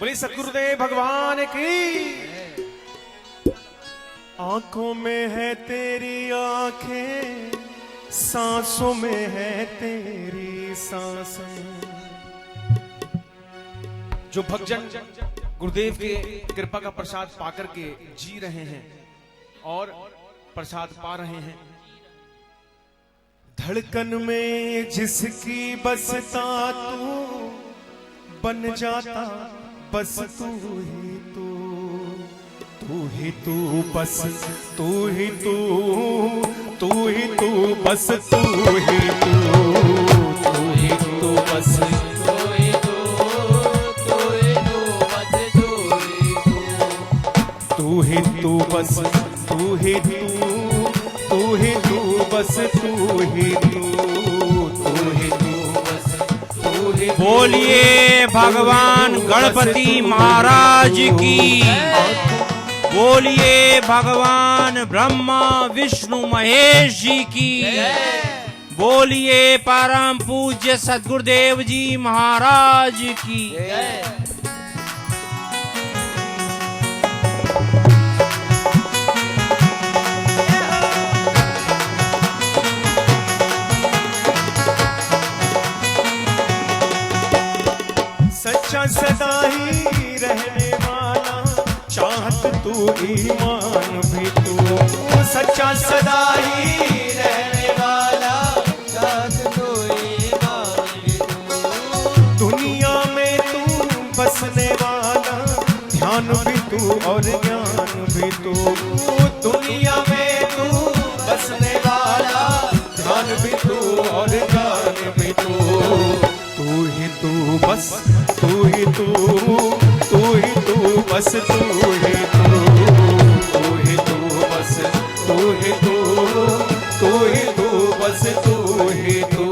बोले सतगुरुदेव भगवान की। आंखों में है तेरी आंखें, सांसों में है तेरी सांसें। जो भक्तजन गुरुदेव के कृपा का प्रसाद पाकर के जी रहे हैं और प्रसाद पा रहे हैं, धड़कन में जिसकी बसता तू बन जाता बस तू ही तू, तू ही तू बस तू ही तू, तू ही तू बस तू ही तू, तू ही तू बस तू ही तू, तू ही तू बस तू ही तू, तू ही तू बस तू ही तू, तू ही तू बस तू ही तू, तू ही तू बस तू ही। बोलिए भगवान गणपति महाराज की, बोलिए भगवान ब्रह्मा विष्णु महेश जी की, बोलिए परम पूज्य सद्गुरुदेव जी महाराज की। सच्चा सदा ही रहने वाला, चाहत तू ईमान भी तू, सच्चा सदा ही रहने वाला, चाहत तू ईमान भी तू, दुनिया में तू बसने वाला, ध्यान भी तू और ज्ञान भी तू, दुनिया में तू बसने वाला, ध्यान भी तू और ज्ञान भी तू, तू ही तू बस तू ही तू, तू ही तू बस तू ही तू, तू ही तू बस तू ही तू, तू ही तू बस तू ही तू।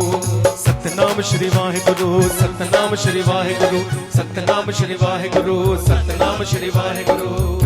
सतनाम श्री वाहेगुरु, सतनाम श्री वाहेगुरु, सतनाम श्री वाहेगुरु, सतनाम श्री वाहेगुरु।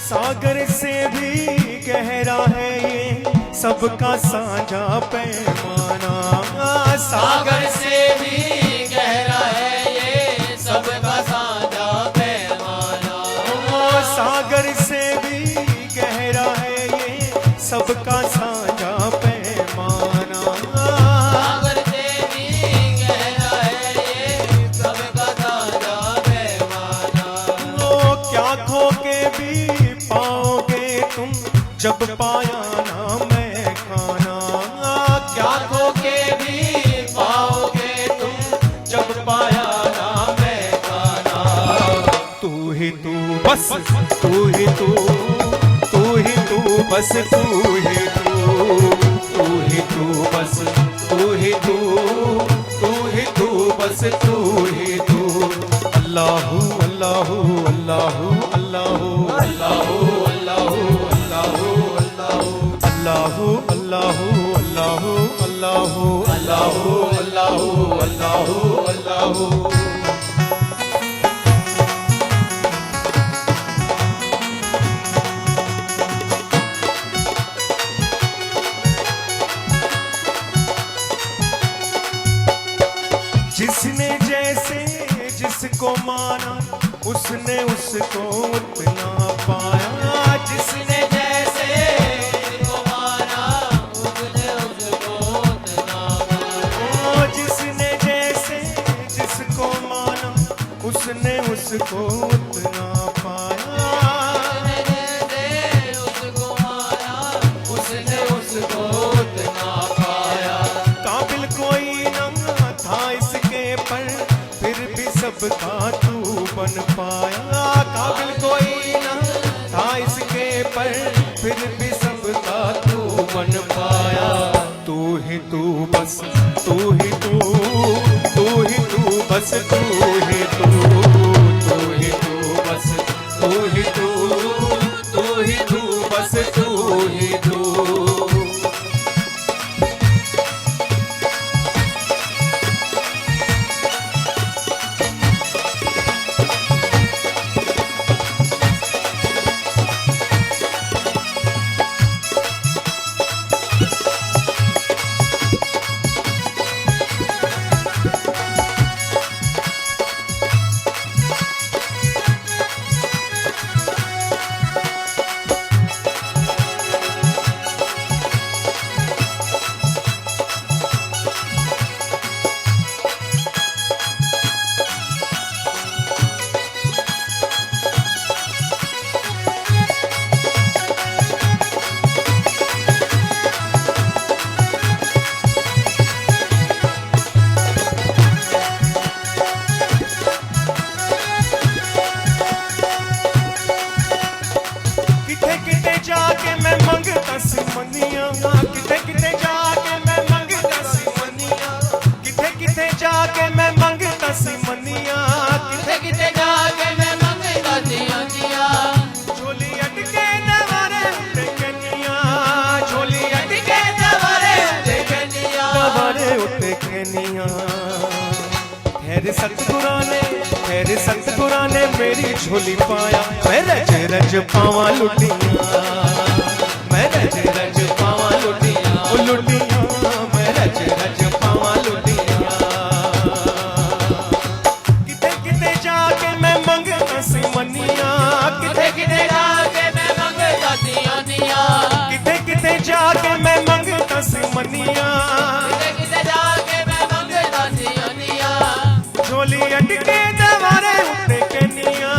सागर से भी गहरा है ये सबका साझा पैमाना, सागर से भी गहरा है ये सबका साझा पैमाना, सागर से भी गहरा है ये सबका साझा पैमाना, सागर से भी गहरा है ये सबका साझा पैमाना, क्या खो के भी पाओगे तुम जब पाया ना मैं खाना, क्या खो के भी पाओगे तुम जब पाया ना मैं खाना, तू ही तू बस तू ही तू, तू ही तू बस तू ही तू, तू ही तू बस तू ही तू, तू ही तू बस तू ही तू। अल्लाहू अल्लाहू अल्लाहू अल्लाहू अल्लाहू अल्लाहू अल्लाहू अल्लाहू अल्लाहू अल्लाहू अल्लाहू अल्लाहू अल्लाहू अल्लाहू। जिसने जैसे जिसको माना उसने उसको उतना पाया, जिसने जैसे जिसको माना उसने उसको उतना पाया, जिसने जैसे जिसको माना उसने उसको उतना पाया, जिसने उसको माना उसने उसको उतना पाया, काबिल कोई न था इसके पर फिर भी सबका तू बन पाया, काबिल कोई न था इसके पर फिर भी सबका तू बन पाया, तू ही तू बस तू ही तू ही तू, तू ही तू, बस तू ही तू, तू ही तू, बस तू ही तू। जाके मैं मंगता सी मनिया, किथे किथे जाके मैं मंगता सी मनिया, किथे किथे जाके मैं मंगता सी मनिया, किथे किथे जाके मैं मंगता सी मनिया। झोली अटके दवारे उते कनिया, झोली अटके दवारे उते कनिया, दवारे उते कनिया। खैर सतगुरां ने मेरी झोली पाया, मैं रज रज पावां लुटिया, मैं रज रज पावां लुटिया, ओ लुटिया, मैं रज रज पावां लुटिया। किथे किथे जाके मैं मंगता सी मनिया, किथे किथे जाके मैं मंगता सी मनिया, किथे किथे जाके मैं मंगता सी मनिया, किथे किथे जाके मैं मंगता सी मनिया। झोली अटके दवारे उते कनिया,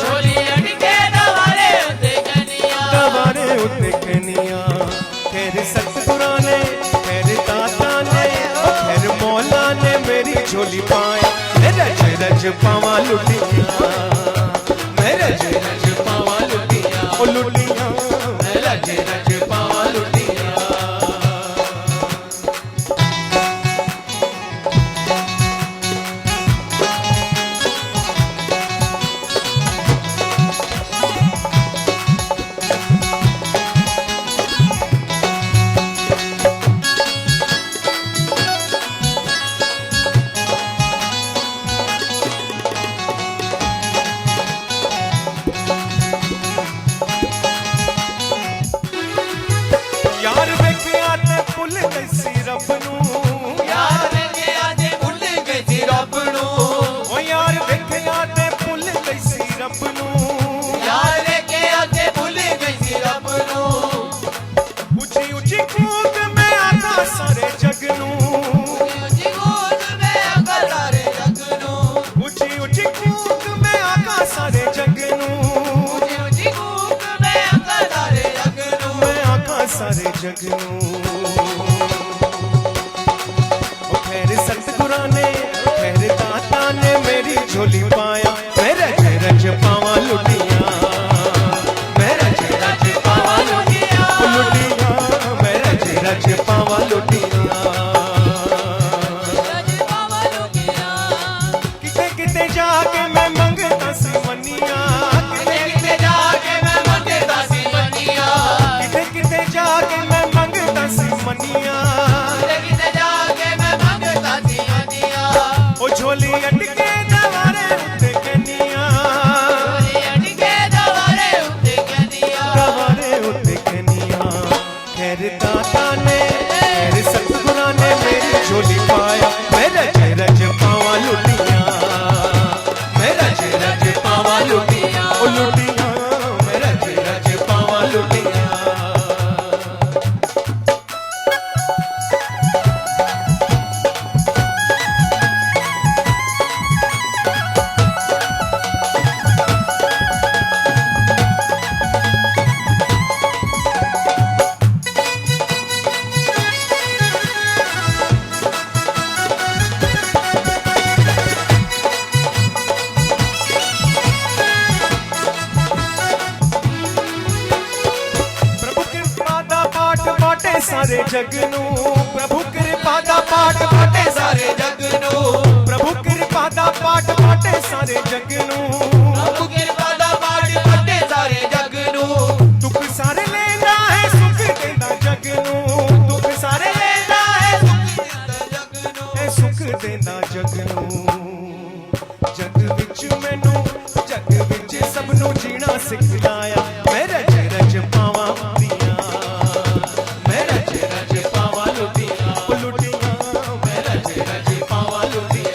झोली अटके दवारे उते कनिया, दवारे उते कनिया। खैर सतगुरां ने, खैर दाता ने, खैर मौला ने मेरी झोली पाई, मैं रज रज पावां लुटिया, मैं रज रज पावां लुटिया, ओ लुटिया, मैं रज रज पावां लुटिया। यार वेखिया ते भुल गई सी रब नूं, यार वेखिया ते भुल गई सी रब नूं, ओ यार वेखिया ते भुल गई सी रब नूं, यार वेखिया ते भुल गई सी रब नूं। ऊंची ऊंची कूद में आका सारे जग नूं, ऊंची कूद में आका सारे जग नूं, ऊंची ऊंची कूद में आका सारे जग नूं, ऊंची ऊंची कूद में आका सारे जग नूं, मैं आका सारे जग नूं। ओ खैर सतगुरां ने, खैर दाता ने मेरी झोली पाया, मैं रज रज पावां लुटिया, मैं रज रज पावां लुटिया, ओ लुटिया, मैं रज रज पावां लुटिया। रज पावा लुटिया। किथे किथे जाके मैं मंगता सी मनिया, किथे किथे जाके मैं मंगता सी मनिया, किथे किथे जाके मैं मंगता सी मनिया, किथे किथे जाके मैं मंगता सी मनिया। ओ झोली अटके दवारे उते कनिया, झोली अटके दवारे उते कनिया, दवारे उते कनिया। खैर दाता ने, खैर सतगुरां ने मेरी झोली पाया, मैं रज रज पावां लुटिया, मैं रज रज पावां लुटिया, ओ लुटिया, मैं रज रज पावां लुटिया। सारे जग नूं, प्रभु कृपा दा पाठ बाटे सारे जग नूं, प्रभु कृपा दा सारे जग नू प्रभु किरपा दा पाठ कटे सारे जग नू दुख सारे लेंदा है सुख देंदा जग नू दुख सारे लेंदा है सुख देंदा जग नू जग विच मैनू जग विच सब नू जीना सिखलाया मैं रज रज पावां लुटियां मैं रज रज पावां लुटियां मैं रज रज पावां लुटियां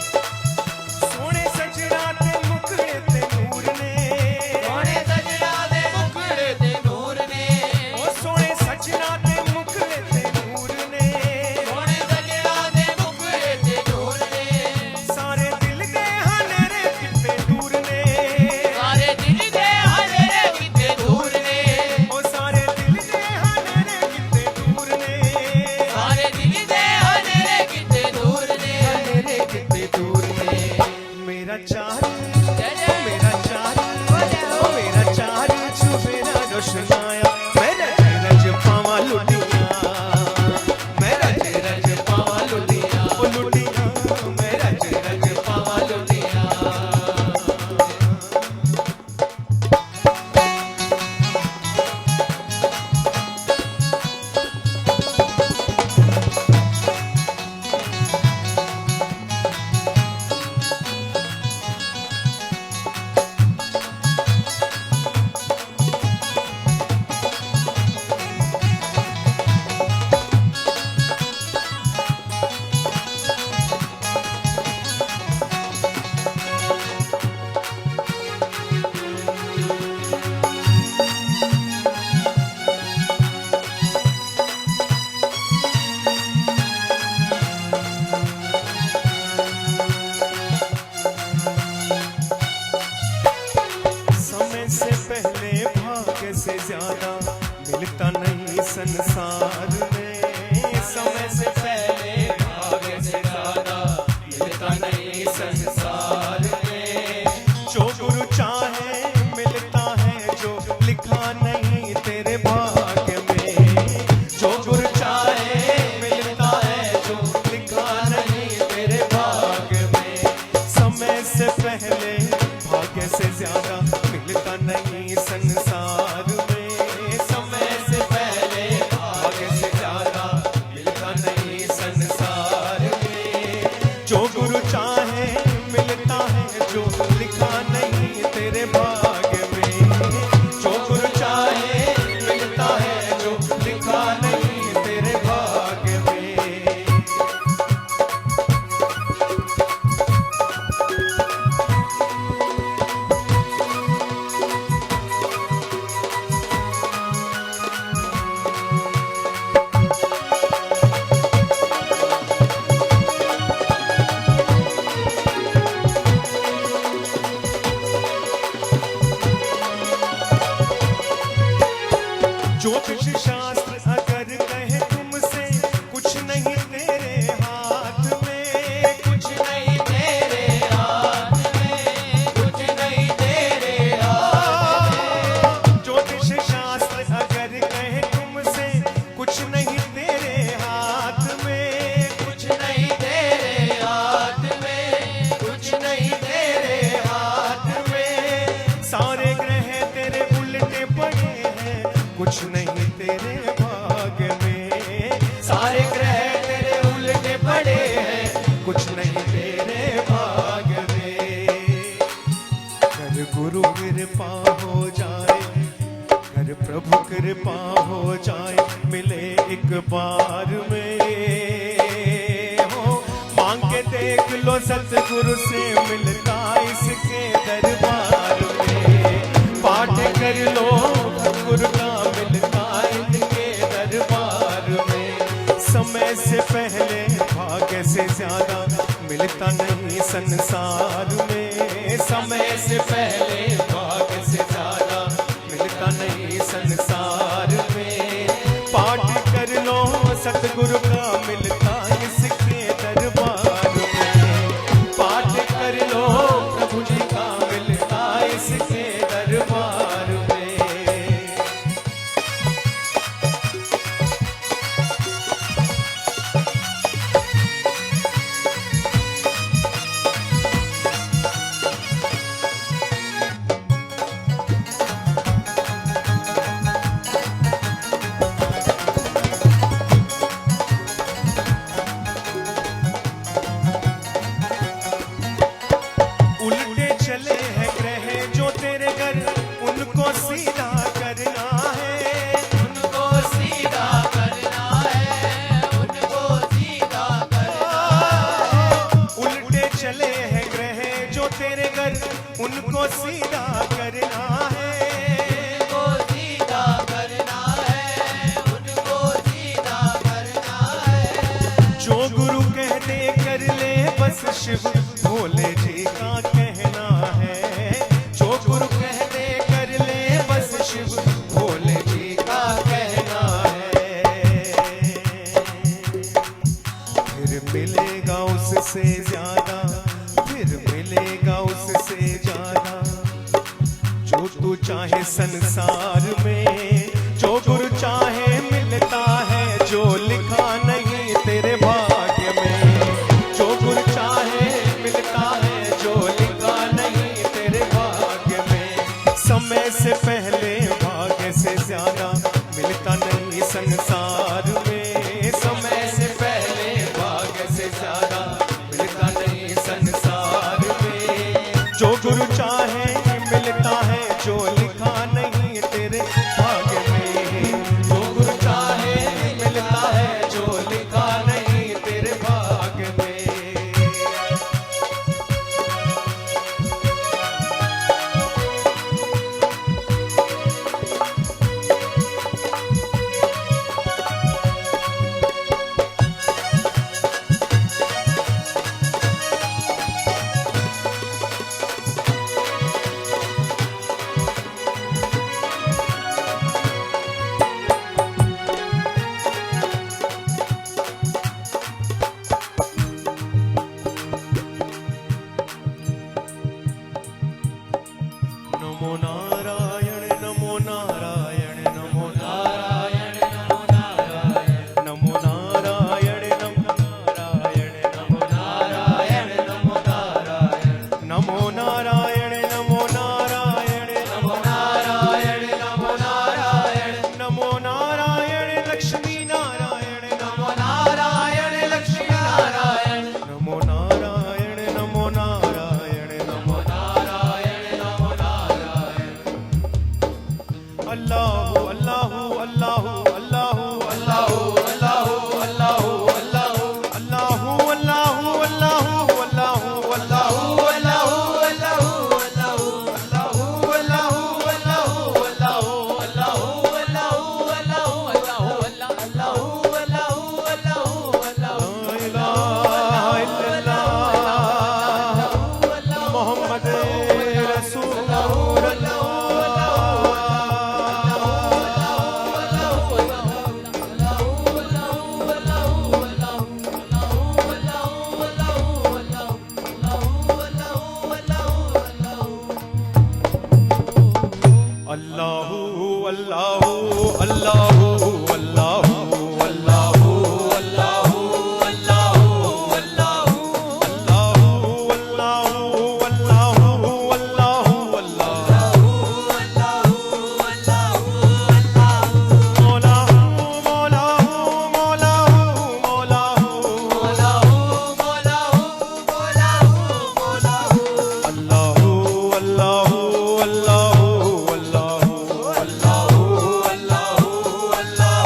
सोने सजना ते मुखड़े ते नूर ने सोने सजना दे मुखड़े ते नूर ने ओ सोने सजना ते मुखड़े ते नूर ने सोने सजना दे मुखड़े ते नूर ने सारे दिल दे हनेरे किते दूर ने सारे दिल दे हनेरे किते दूर ने ओ सारे दिल दे हनेरे किते दूर ने सारे दिल दे हनेरे किते दूर ने हनेरे किते दूर ने मेरा चार जय जय मेरा चार ओ मेरा चार छुपेरा रोशनाया मैं रज रज पावां लुटियां मैं रज रज पावां लुटियां ओ लुटियां मैं रज रज पावां लुटियां समय से पहले भाग्य से ज्यादा मिलता नहीं संसार में समय से पहले भाग्य से ज्यादा मिलता नहीं संसार में जो गुरु चाहे मिलता है जो लिखा नहीं तेरे भाग्य में जो गुरु चाहे मिलता है जो लिखा नहीं तेरे भाग्य में समय से पहले भाग्य से ज्यादा मिलता नहीं संसार में समय से पहले भाग्य से ज्यादा मिलता नहीं संसार में जो गुरु चाहे मिलता है जो लिखा नहीं तेरे भाग्य में जो गुरु चाहे मिलता है जो लिखा नहीं तेरे भाग्य में ज्योतिष शास्त्र अगर कहे तुमसे कुछ नहीं तेरे हाथ में कुछ नहीं तेरे हाथ में कुछ नहीं तेरे हाथ में ज्योतिष शास्त्र अगर कहे तुमसे कुछ नहीं तेरे हाथ में कुछ नहीं तेरे हाथ में कुछ नहीं तेरे हाथ में सारे ग्रह तेरे उल्टे पड़े हैं कुछ नहीं तेरे भाग्य में सारे ग्रह तेरे उल्टे पड़े हैं कुछ नहीं तेरे भाग्य में कर गुरु कृपा हो जाए कर प्रभु कृपा हो जाए मिले एक बार में हो मांग के देख लो सतगुरु से मिलता इसके दरबार में पाठ कर लो गुरु का मिलता इनके दरबार में समय से पहले भाग्य से ज्यादा मिलता नहीं संसार में, समय से पहले भाग्य से ज्यादा मिलता नहीं संसार में। पाठ कर लो सतगुरु का मिलता इसके दरबार में, पाठ कर लो प्रभु जी का मिलता इसके दरबार में। उल्टे चले हैं ग्रह जो तेरे घर, उनको सीधा करना है, उनको सीधा करना है, उनको सीधा करना है। उल्टे चले हैं ग्रह जो तेरे घर, उनको सीधा करना है, उनको सीधा करना है, उनको सीधा करना है। जो गुरु कहते कर ले बस शिव भोले जी का कहना है, जो गुरु कहते कर ले बस शिव भोले जी का कहना है। फिर मिलेगा उससे ज्यादा, फिर मिलेगा उससे ज्यादा, जो तू चाहे संसार में, जो गुरु चाहे मिलता है, जो लिखा नहीं तेरे भाग्य में, जो गुरु चाहे मिलता है, जो लिखा नहीं तेरे भाग्य में। समय से पहले भाग्य से ज्यादा मिलता नहीं संसार में, समय से पहले भाग्य से ज्यादा मिलता नहीं संसार में। जो गुरु चाहे मिलता है, जो लिखा नहीं तेरे भाग्य में, जो गुरु चाहे मिलता है, जो लिखा नहीं तेरे भाग्य में। नमो नारायण नमो नारायण नमो नारायण नमो नारायण, नमो नारायण नमो नारायण नमो नारायण नमो नारायण, नमो नारायण नमो नारायण नमो नारायण नमो नारायण, नमो नारायण लक्ष्मी नारायण नमो नारायण लक्ष्मी नारायण, नमो नारायण नमो नारायण नमो नमो नारायण नमो नारायण। अल्लाह अल्लाह अल्लाह अल्लाह अल्लाहु अल्लाहु अल्लाहु अल्लाहु अल्लाह अल्लाह अल्लाह अल्लाह अल्लाहु अल्लाहु अल्लाहु अल्लाहु अल्लाहु अल्लाहु अल्लाहु अल्लाहु अल्लाहु अल्लाहु अल्लाहु अल्लाहु अल्लाहु अल्लाहु अल्लाहु ला इलाहा इल्लल्लाह मोहम्मद रसूलुल्लाह। अल्लाहु अल्लाहु अल्लाहु अल्लाहु अल्लाहु अल्लाहु अल्लाहु अल्लाहु अल्लाहु अल्लाहु अल्लाहु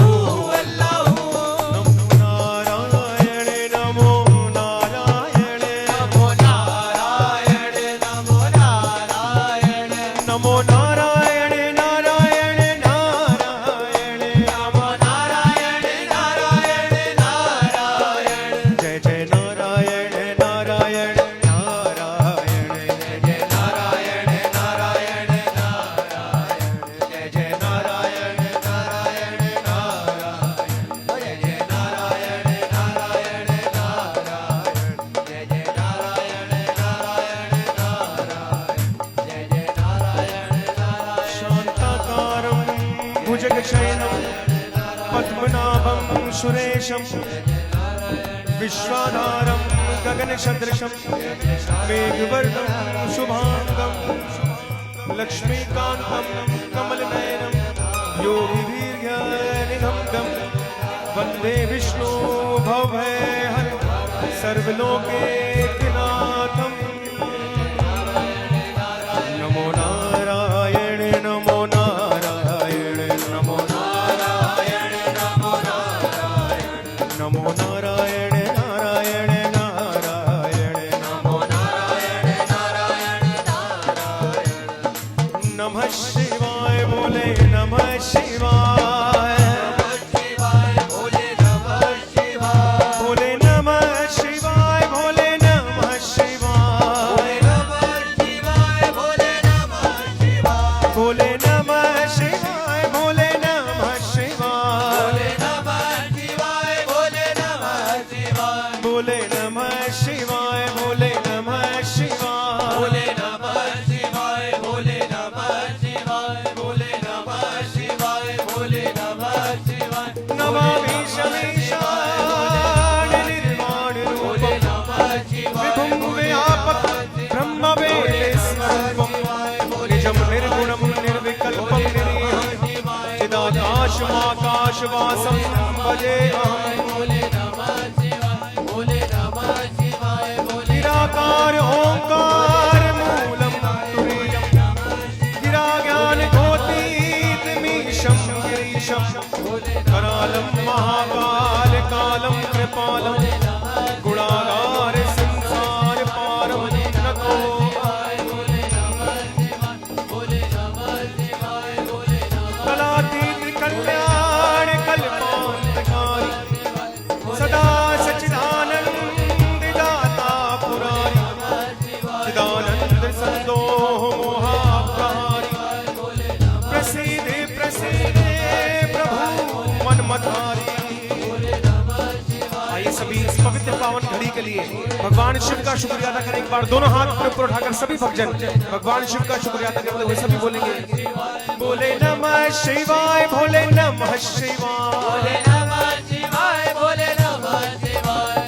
भुजगशयनं पद्मनाभं सुरेशं विश्वाधारं गगनसदृशं मेघवर्णं शुभांगं लक्ष्मीकान्तं कमलनयनं योगिवीर्यनिगमनं वन्दे विष्णु भवभयहरं सर्वलोकैकनाथं। नमो नारायण नमो नारायण नमो नारायण नमो नारायण नमो नारायण नारायण नारायण नमो नारायण नारायण नारायण। नमः शिवाय बोले नमः शिवाय बोले नमः शिवाय भोले नमः शिवाय भोले नमः शिवाय भोले नमः शिवाय भोले नमः शिवाय भोले नमः शिवाय नमामि शमीशान निर्वाण रूपं विभुं व्यापकं ब्रह्मवेदस्वरूपं निजं निर्गुणं निर्विकल्पं निरीहं चिदाकाशमाकाशवासं भजेऽहम्। निराकार ओंकार मूलं तुरीयं गिराज्ञानघोतीतमीशं गिरीशं करालं महाकाल कालं कृपालं गुणागार संसार पारं नतो कलातीत कल्याण कल्पान्तकारी सदा सच्चिदानंद दाता पुरारी चिदानंद संदोह मोहापहारी प्रसीद प्रसीद प्रभु मनमतारी। आइए सभी इस पवित्र पावन घड़ी के लिए भगवान शिव का शुक्रिया अदा करें। एक बार दोनों हाथ ऊपर उठाकर सभी भक्तजन भगवान शिव का शुक्रिया अदा करते हुए सभी बोलेंगे बोले नमः शिवाय भोले नमः शिवाय भोले नमः शिवाय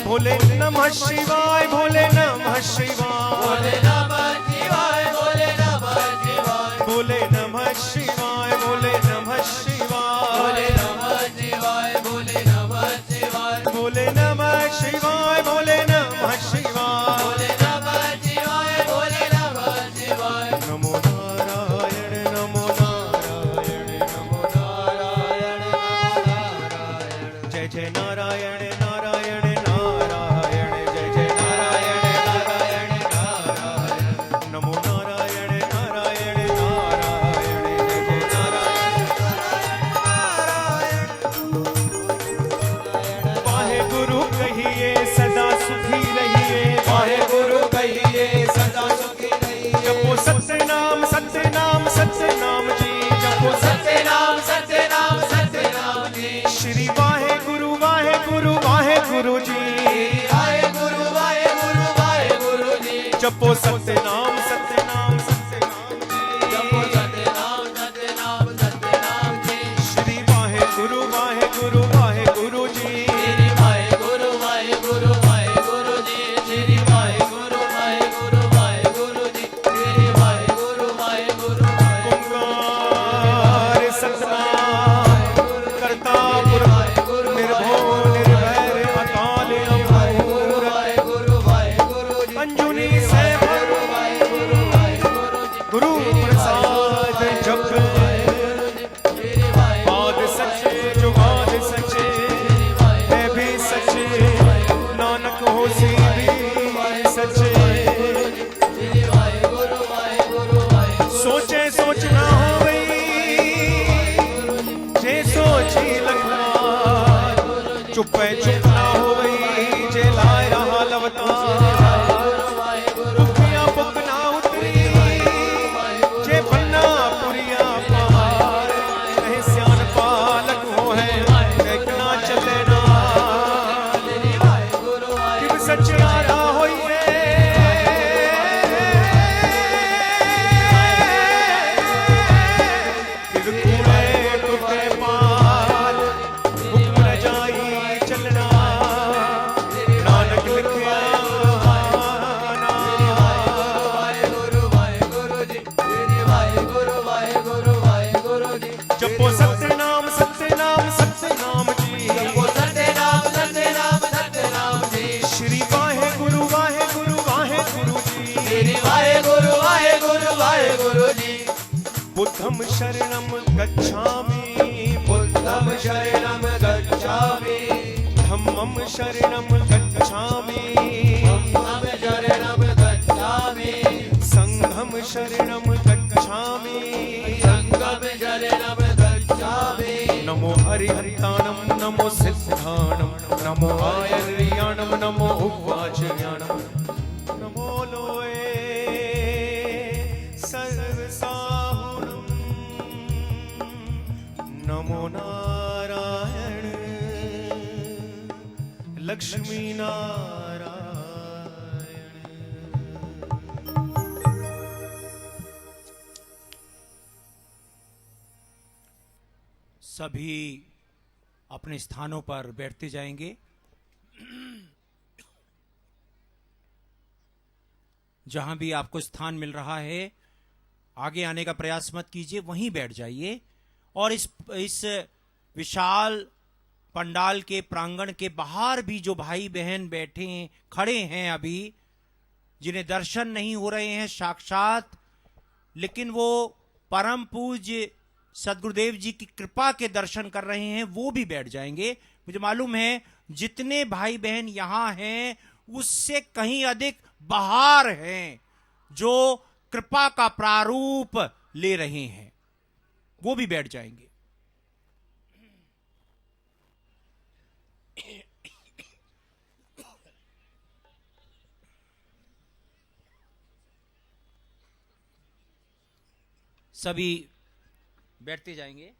भोले नमः शिवाय भोले नमः शिवाय भोले नमः शिवाय भोले नमः शिवाय भोले नमः शिवाय भोले नमः शिवाय भोले नमः शिवाय नमो नारायण नमो नारायण नमो नारायण जय जय नारायण नारायण नारायण जय जय नारायण नारायण नारायण बुद्धं शरणं गच्छामि बुद्धं शरणं गच्छामि धम्मं शरणं गच्छामि धम्मं शरणं गच्छामि संघं शरणं गच्छामि संघं शरणं गच्छामि नमो हरिहन्ताणं नमो सिद्धाणं नमो आयर्याणं नमो उवाचयाणं नमो लोये सर्वसाहुणं नमो नारायण लक्ष्मी नारायण। सभी अपने स्थानों पर बैठते जाएंगे। जहां भी आपको स्थान मिल रहा है आगे आने का प्रयास मत कीजिए, वहीं बैठ जाइए। और इस विशाल पंडाल के प्रांगण के बाहर भी जो भाई बहन बैठे हैं, खड़े हैं अभी, जिन्हें दर्शन नहीं हो रहे हैं साक्षात, लेकिन वो परम पूज्य सदगुरुदेव जी की कृपा के दर्शन कर रहे हैं, वो भी बैठ जाएंगे। मुझे मालूम है जितने भाई बहन यहां हैं उससे कहीं अधिक बाहर हैं जो कृपा का प्रारूप ले रहे हैं, वो भी बैठ जाएंगे। सभी बैठते जाएंगे।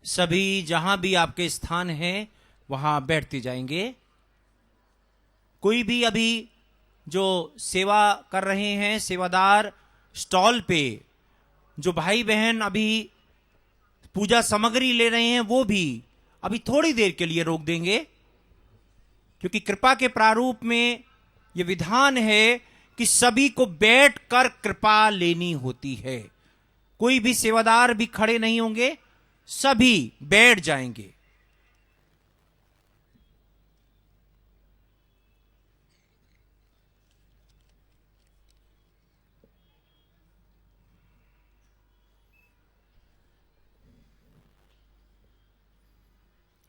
सभी जहां भी आपके स्थान हैं वहां बैठते जाएंगे। कोई भी अभी जो सेवा कर रहे हैं, सेवादार स्टॉल पे जो भाई बहन अभी पूजा सामग्री ले रहे हैं, वो भी अभी थोड़ी देर के लिए रोक देंगे, क्योंकि कृपा के प्रारूप में यह विधान है कि सभी को बैठकर कृपा लेनी होती है। कोई भी सेवादार भी खड़े नहीं होंगे, सभी बैठ जाएंगे।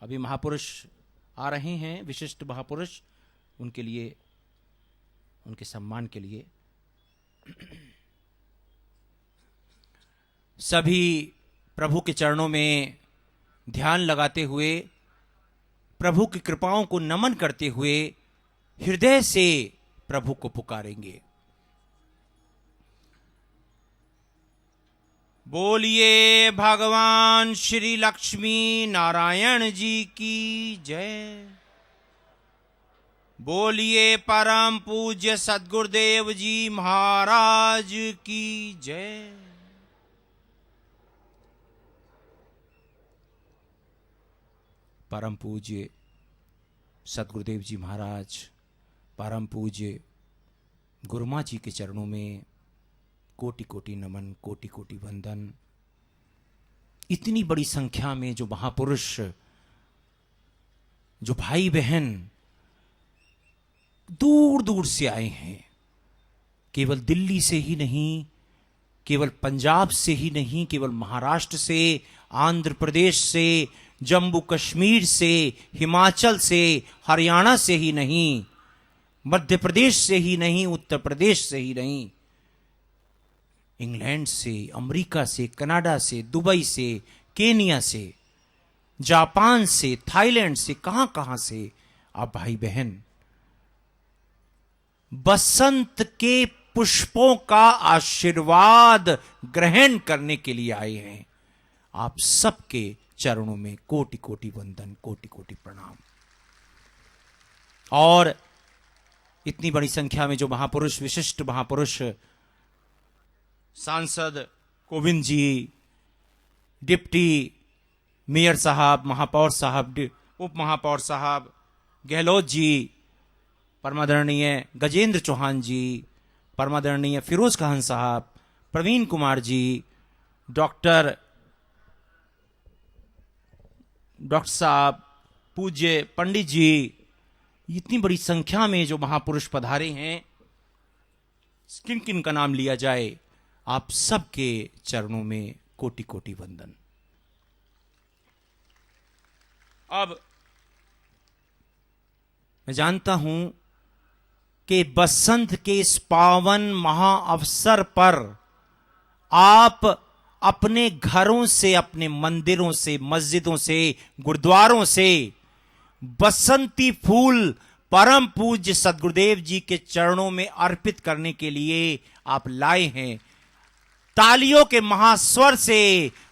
अभी महापुरुष आ रहे हैं, विशिष्ट महापुरुष, उनके लिए, उनके सम्मान के लिए सभी प्रभु के चरणों में ध्यान लगाते हुए, प्रभु की कृपाओं को नमन करते हुए हृदय से प्रभु को पुकारेंगे। बोलिए भगवान श्री लक्ष्मी नारायण जी की जय। बोलिए परम पूज्य सद्गुरुदेव जी महाराज की जय। परम पूज्य सद्गुरुदेव जी महाराज, परम पूज्य गुरुमा जी के चरणों में कोटि कोटि नमन, कोटि कोटि वंदन। इतनी बड़ी संख्या में जो महापुरुष, जो भाई बहन दूर दूर से आए हैं, केवल दिल्ली से ही नहीं, केवल पंजाब से ही नहीं, केवल महाराष्ट्र से, आंध्र प्रदेश से, जम्मू कश्मीर से, हिमाचल से, हरियाणा से ही नहीं, मध्य प्रदेश से ही नहीं, उत्तर प्रदेश से ही नहीं, इंग्लैंड से, अमेरिका से, कनाडा से, दुबई से, केनिया से, जापान से, थाईलैंड से, कहां कहां से आप भाई बहन बसंत के पुष्पों का आशीर्वाद ग्रहण करने के लिए आए हैं। आप सबके चरणों में कोटि कोटि वंदन, कोटि कोटि प्रणाम। और इतनी बड़ी संख्या में जो महापुरुष, विशिष्ट महापुरुष, सांसद कोविंद जी, डिप्टी मेयर साहब, महापौर साहब, उप महापौर साहब, गहलोत जी, परमादरणीय गजेंद्र चौहान जी, परमादरणीय फिरोज खान साहब, प्रवीण कुमार जी, डॉक्टर साहब, पूज्य पंडित जी, इतनी बड़ी संख्या में जो महापुरुष पधारे हैं, किन किन का नाम लिया जाए, आप सबके चरणों में कोटि कोटि वंदन। अब मैं जानता हूं कि बसंत के इस पावन महा अवसर पर आप अपने घरों से, अपने मंदिरों से, मस्जिदों से, गुरुद्वारों से बसंती फूल परम पूज्य सद्गुरुदेव जी के चरणों में अर्पित करने के लिए आप लाए हैं। तालियों के महास्वर से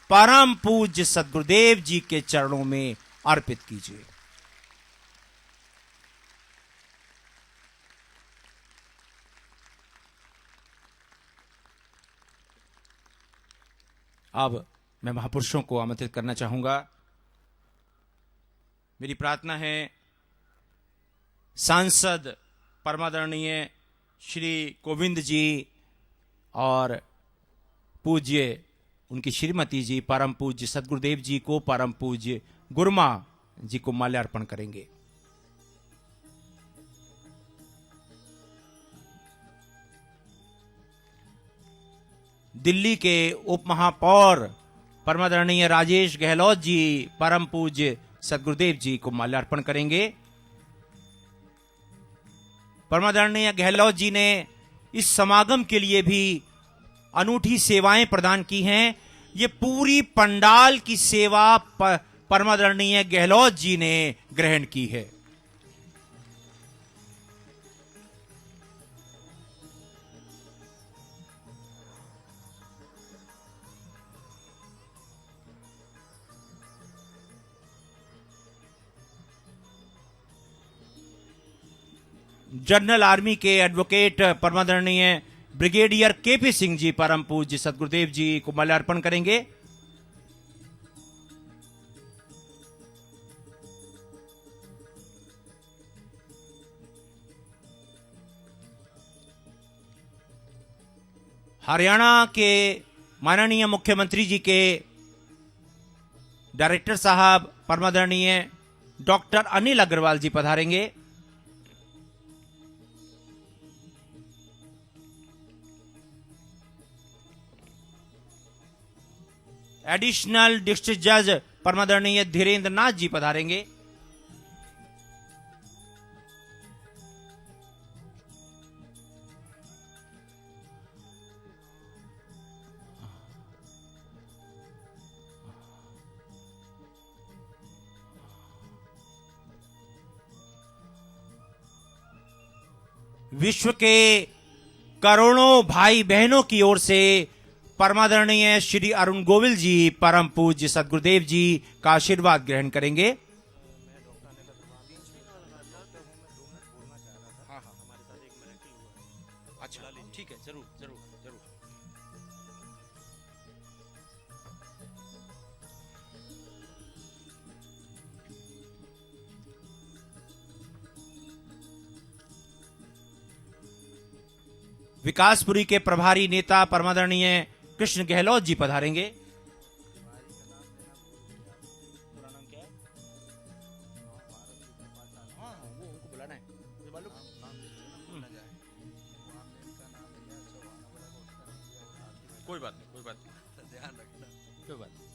परम पूज्य सद्गुरुदेव जी के चरणों में अर्पित कीजिए। अब मैं महापुरुषों को आमंत्रित करना चाहूंगा। मेरी प्रार्थना है सांसद परमादरणीय श्री कोविंद जी और पूज्य उनकी श्रीमती जी परम पूज्य सद्गुरुदेव जी को, परम पूज्य गुरुमा जी को माल्यार्पण करेंगे। दिल्ली के उप महापौर परमादरणीय राजेश गहलोत जी परम पूज्य सद्गुरुदेव जी को माल्यार्पण करेंगे। परमादरणीय गहलोत जी ने इस समागम के लिए भी अनूठी सेवाएं प्रदान की हैं। ये पूरी पंडाल की सेवा परमादरणीय गहलोत जी ने ग्रहण की है। जनरल आर्मी के advocate परमादरणीय brigadier KP Singh ji परम पूज्य सद्गुरुदेव जी को माल्यार्पण करेंगे। हरियाणा के माननीय मुख्यमंत्री जी के डायरेक्टर साहब परमादरणीय डॉक्टर अनिल अग्रवाल जी पधारेंगे। एडिशनल डिस्ट्रिक्ट जज परमादरणीय धीरेन्द्र नाथ जी पधारेंगे। विश्व के करोड़ों भाई बहनों की ओर से परमादरणीय श्री अरुण गोविल जी परम पूज्य सद्गुरुदेव जी का आशीर्वाद ग्रहण करेंगे। अच्छा, ठीक है, जरूर जरूर जरूर। विकासपुरी के प्रभारी नेता परमादरणीय कृष्ण गहलोत जी पधारेंगे। कोई बात नहीं, कोई बात नहीं, ध्यान रखना, कोई बात नहीं।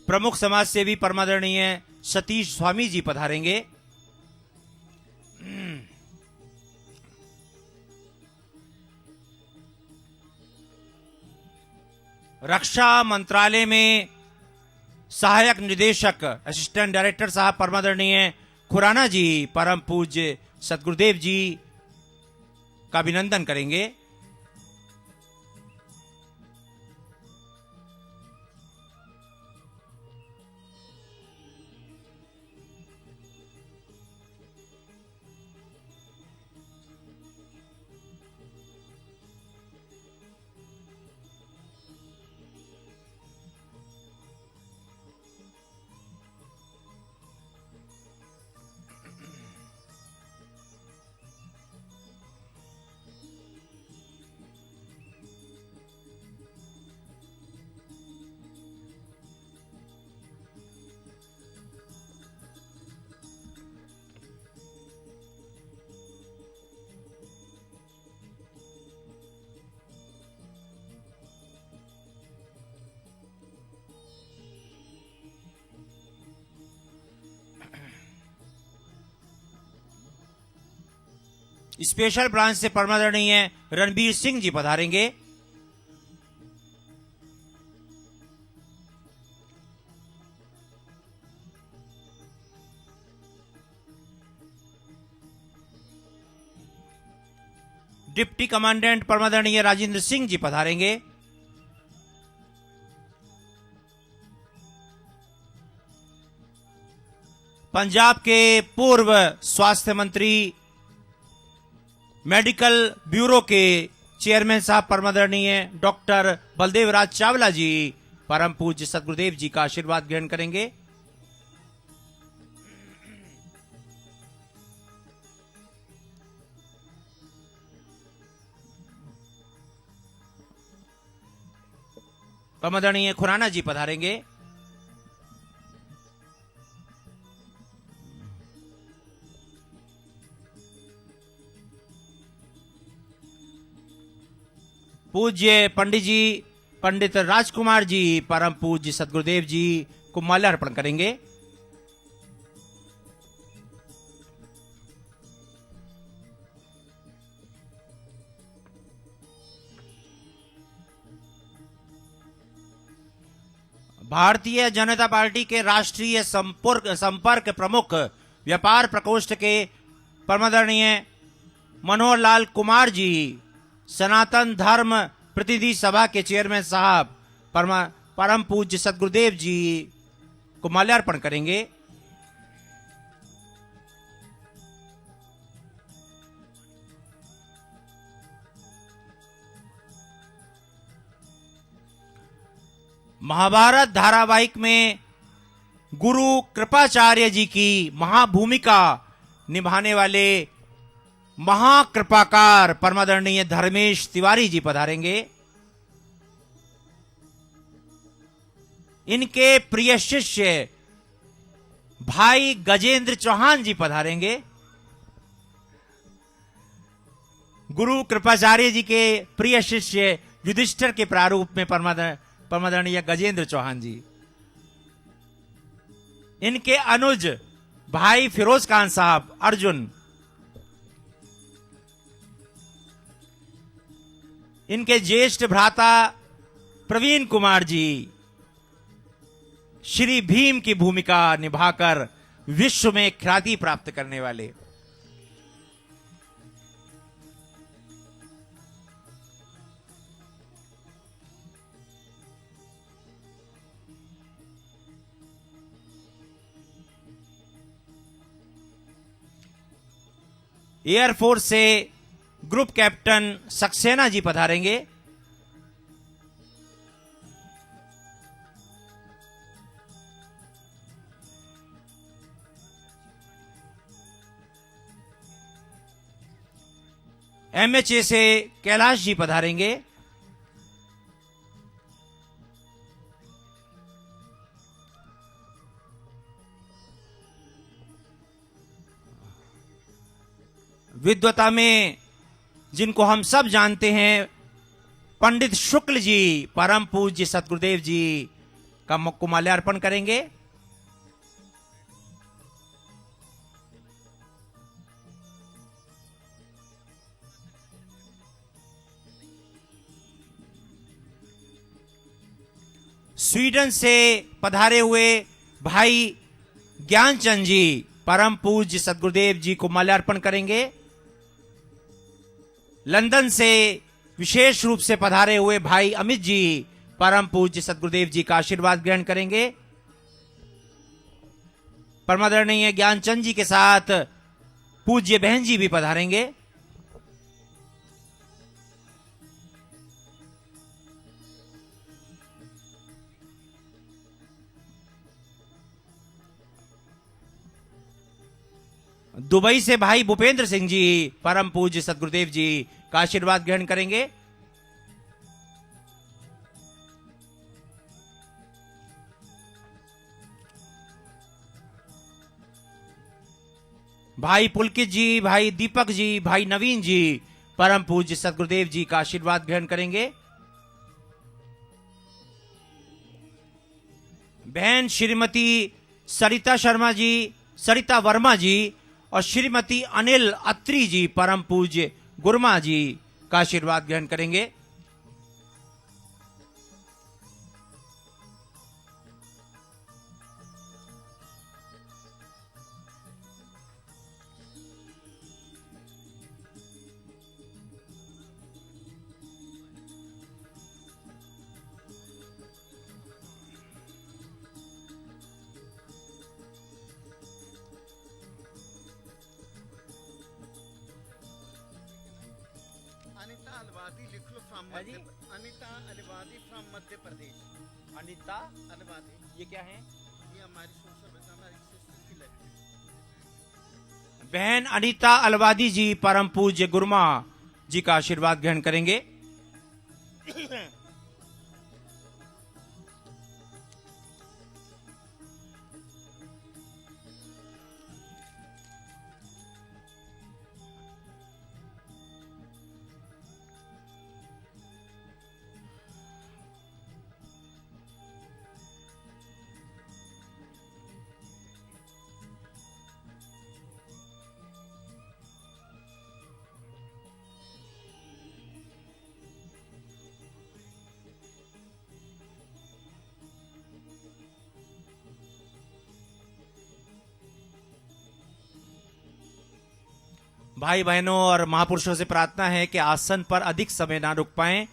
प्रमुख समाज सेवी परमादरणीय सतीश स्वामी जी पधारेंगे। रक्षा मंत्रालय में सहायक निदेशक असिस्टेंट डायरेक्टर साहब परमादरणीय खुराना जी परम पूज्य सद्गुरुदेव जी का अभिनंदन करेंगे। स्पेशल ब्रांच से परमादरणीय रणबीर सिंह जी पधारेंगे। Deputy commandant परमादरणीय Rajendra Singh ji पधारेंगे। पंजाब के पूर्व स्वास्थ्य मंत्री, मेडिकल ब्यूरो के चेयरमैन साहब परमादरणीय डॉक्टर बलदेव राज चावला जी परम पूज्य सदगुरुदेव जी का आशीर्वाद ग्रहण करेंगे। परमादरणीय खुराना जी पधारेंगे। पूज्य पंडित जी पंडित राजकुमार जी परम पूज्य सदगुरुदेव जी को माल्यार्पण करेंगे। भारतीय जनता पार्टी के राष्ट्रीय संपर्क प्रमुख व्यापार प्रकोष्ठ के परमादरणीय मनोहर लाल कुमार जी सनातन धर्म प्रतिनिधि सभा के चेयरमैन साहब परम पूज्य सदगुरुदेव जी को माल्यार्पण करेंगे। महाभारत धारावाहिक में गुरु कृपाचार्य जी की महाभूमिका निभाने वाले महाकृपाकार परमादरणीय धर्मेश तिवारी जी पधारेंगे। इनके प्रिय शिष्य भाई गजेंद्र चौहान जी पधारेंगे। गुरु कृपाचार्य जी के प्रिय शिष्य युधिष्ठिर के प्रारूप में परमादरणीय गजेंद्र चौहान जी। इनके अनुज भाई फिरोज खान साहब अर्जुन। इनके ज्येष्ठ भ्राता प्रवीण कुमार जी श्री भीम की भूमिका निभाकर विश्व में ख्याति प्राप्त करने वाले। एयरफोर्स से group captain Saxena ji पधारेंगे। MHA से कैलाश जी पधारेंगे। विद्वता में जिनको हम सब जानते हैं पंडित शुक्ल जी परम पूज्य सतगुरुदेव जी का माल्यार्पण करेंगे। स्वीडन से पधारे हुए भाई ज्ञानचंद जी परम पूज्य सतगुरुदेव जी को माल्यार्पण करेंगे। लंदन से विशेष रूप से पधारे हुए भाई अमित जी परम पूज्य सतगुरुदेव जी का आशीर्वाद ग्रहण करेंगे। परमादरणीय ज्ञानचंद जी के साथ पूज्य बहन जी भी पधारेंगे। दुबई से भाई भूपेंद्र सिंह जी परम पूज्य सतगुरुदेव जी का आशीर्वाद ग्रहण करेंगे। भाई पुलकित जी, भाई दीपक जी, भाई नवीन जी परम पूज्य सतगुरुदेव जी का आशीर्वाद ग्रहण करेंगे। बहन श्रीमती सरिता वर्मा जी और श्रीमती अनिल अत्री जी परम पूज्य गुरमा जी का आशीर्वाद ग्रहण करेंगे। अनिता अलवादी लिख लो फ्रॉम है जी? अनिता अलवादी फ्रॉम मध्य प्रदेश। अनिता, अलवादी ये क्या है? ये हमारी सोशल हमारी सिस्टर की लड़की। बहन अनिता अलवादी जी परम पूज्य गुरमा जी का आशीर्वाद ग्रहण करेंगे। भाई बहनों और महापुरुषों से प्रार्थना है कि आसन पर अधिक समय ना रुक पाएं,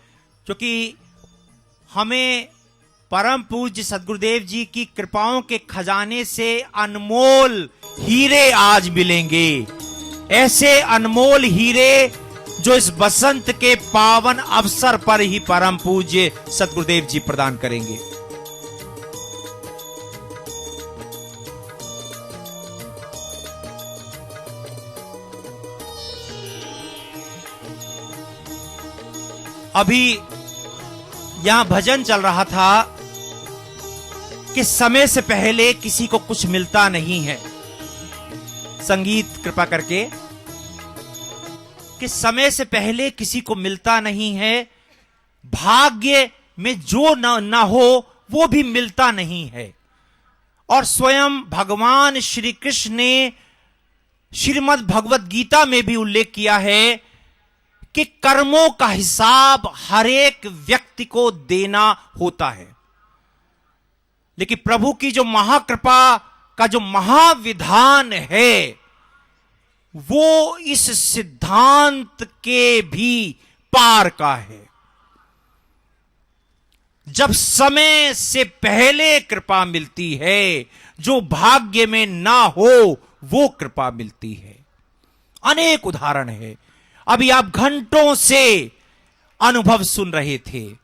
क्योंकि हमें परम पूज्य सदगुरुदेव जी की कृपाओं के खजाने से अनमोल हीरे आज मिलेंगे। ऐसे अनमोल हीरे जो इस बसंत के पावन अवसर पर ही परम पूज्य सदगुरुदेव जी प्रदान करेंगे। अभी यहां भजन चल रहा था कि समय से पहले किसी को कुछ मिलता नहीं है। संगीत कृपा करके, कि समय से पहले किसी को मिलता नहीं है, भाग्य में जो न हो वो भी मिलता नहीं है। और स्वयं भगवान श्री कृष्ण ने श्रीमद् भगवत गीता में भी उल्लेख किया है कि कर्मों का हिसाब हर एक व्यक्ति को देना होता है। लेकिन प्रभु की जो महाकृपा का जो महाविधान है वो इस सिद्धांत के भी पार का है। जब समय से पहले कृपा मिलती है, जो भाग्य में ना हो वो कृपा मिलती है। अनेक उदाहरण है। अभी आप घंटों से अनुभव सुन रहे थे,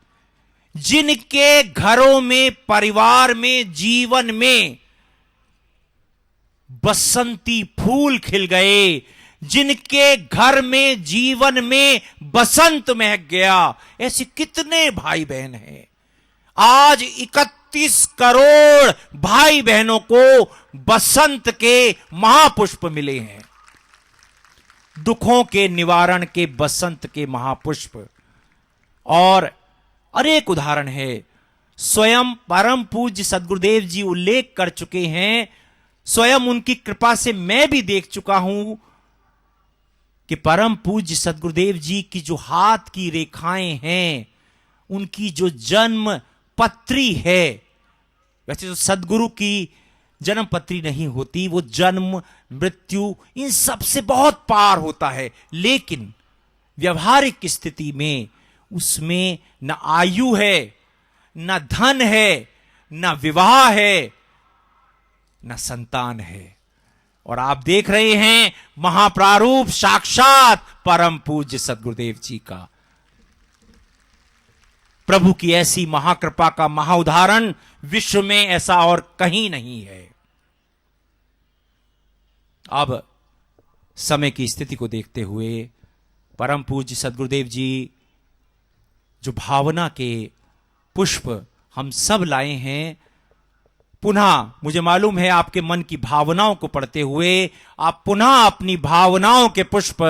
जिनके घरों में, परिवार में, जीवन में बसंती फूल खिल गए, जिनके घर में, जीवन में बसंत महक गया, ऐसे कितने भाई बहन हैं। आज 31 करोड़ भाई बहनों को बसंत के महापुष्प मिले हैं। दुखों के निवारण के बसंत के महापुष्प। और अनेक उदाहरण है। स्वयं परम पूज्य सदगुरुदेव जी उल्लेख कर चुके हैं, स्वयं उनकी कृपा से मैं भी देख चुका हूं कि परम पूज्य सदगुरुदेव जी की जो हाथ की रेखाएं हैं, उनकी जो जन्म पत्री है, वैसे तो सदगुरु की जन्म पत्री नहीं होती, वो जन्म, मृत्यु, इन सब से बहुत पार होता है। लेकिन व्यवहारिक स्थिति में उसमें न आयु है, न धन है, न विवाह है, न संतान है। और आप देख रहे हैं महाप्रारूप साक्षात परम पूज्य सदगुरुदेव जी का। प्रभु की ऐसी महाकृपा का महाउदाहरण विश्व में ऐसा और कहीं नहीं है। अब समय की स्थिति को देखते हुए परम पूज्य सदगुरुदेव जी जो भावना के पुष्प हम सब लाए हैं, पुनः मुझे मालूम है आपके मन की भावनाओं को पढ़ते हुए आप पुनः अपनी भावनाओं के पुष्प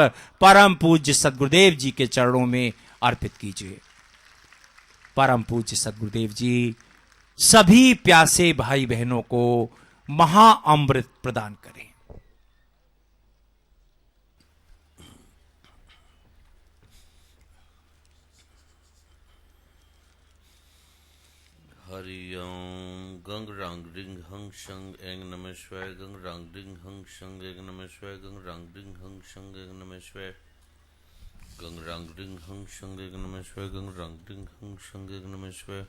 परम पूज्य सदगुरुदेव जी के चरणों में अर्पित कीजिए। परम पूज्य सदगुरुदेव जी सभी प्यासे भाई बहनों को महाअमृत प्रदान करें। हरि ओम गंग रांग रिंग हंग शंग एंग नमः शिवाय गंग रांग रिंग हंग शंग एंग नमः शिवाय गंग रांग रिंग हंग शंग एंग नमः शिवाय गंग रांग रिंग हंग शंग एंग नमः शिवाय गंग रांग रिंग हंग शंग एंग नमः शिवाय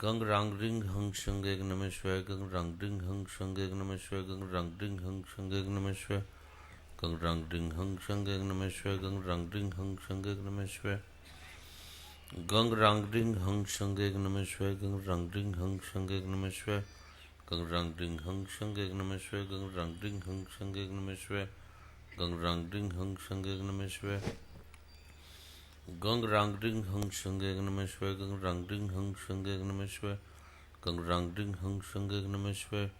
गंग रांग रिंग हंग शंग एंग नमः शिवाय गंग रांग रिंग हंग शंग एंग नमः शिवाय गंग रांग रिंग हंग शंग एंग नमः शिवाय गंग रांग रिंग हंग शंग एंग नमः शिवाय गंग रांग रिंग हंग शंग एंग नमः शिवाय गंग रांग रिंग हंग शंग एंग नमः शिवाय गंग रांग रिंग हंग शंग एंग नमः शिवाय गंग रांग रिंग हंग शंग एंग नमः शिवाय गंग रांग रिंग हंग शंग एंग नमः शिवाय गंग रांग रिंग हंग शंग एंग नमः शिवाय गंग रांग रिंग हंग शंग एंग नमः शिवाय गंग रांग रिंग हंग शंग एंग नमः शिवाय गंग रांग रिंग हंग शंग एंग नमः शिवाय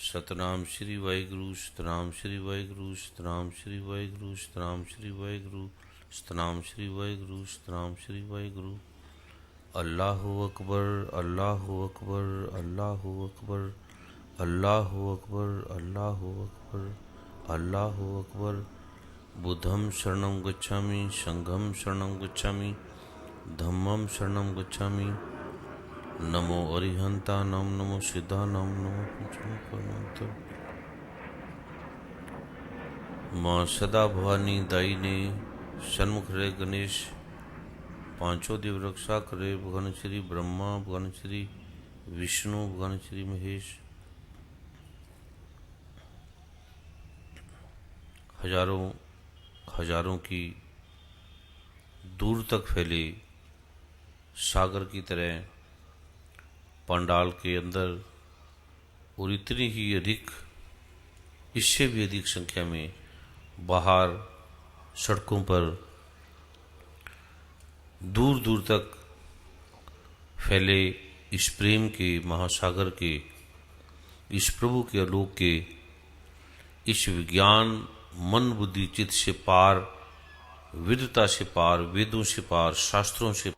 सतनाम श्री वाहिगुरु सतनाम श्री वाहिगुरु सतनाम श्री वाहिगुरु सतनाम श्री वाहिगुरु सतनाम श्री वाहिगुरु सतनाम श्री वाहिगुरु अल्लाहु अकबर अल्लाहु अकबर अल्लाहु अकबर अल्लाहु अकबर अल्लाहु अकबर अल्लाहु अकबर बुद्धं शरणं गच्छामि संघं शरणं गच्छामि धम्मं शरणं गच्छामि नमो अरिहंतानां नमो सिद्धानां नमो पंचमपरमार्थ माँ सदा भवानी दाई ने सन्मुख रे गणेश पांचों देव रक्षा करे भगवान श्री ब्रह्मा भगवान श्री विष्णु भगवान श्री महेश हजारों हजारों की दूर तक फैले सागर की तरह पंडाल के अंदर और इतनी ही अधिक इससे भी अधिक संख्या में बाहर सड़कों पर दूर दूर तक फैले इस प्रेम के महासागर के इस प्रभु के आलोक के इस विज्ञान मन बुद्धि चित्त से पार विद्वता से पार वेदों से पार शास्त्रों से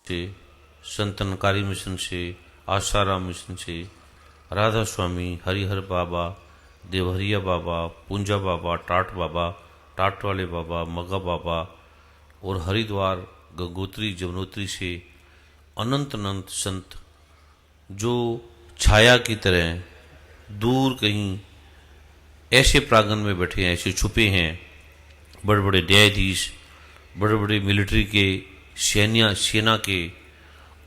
से संतनकारी मिशन से आसाराम मिशन से राधा स्वामी हरिहर बाबा देवहरिया बाबा पूंजा बाबा टाट वाले बाबा मगा बाबा और हरिद्वार गंगोत्री जमुनोत्री से अनंत अनंत संत जो छाया की तरह दूर कहीं ऐसे प्रांगण में बैठे हैं ऐसे छुपे हैं बड़े बड़े न्यायाधीश बड़े बड़े मिलिट्री के सेना के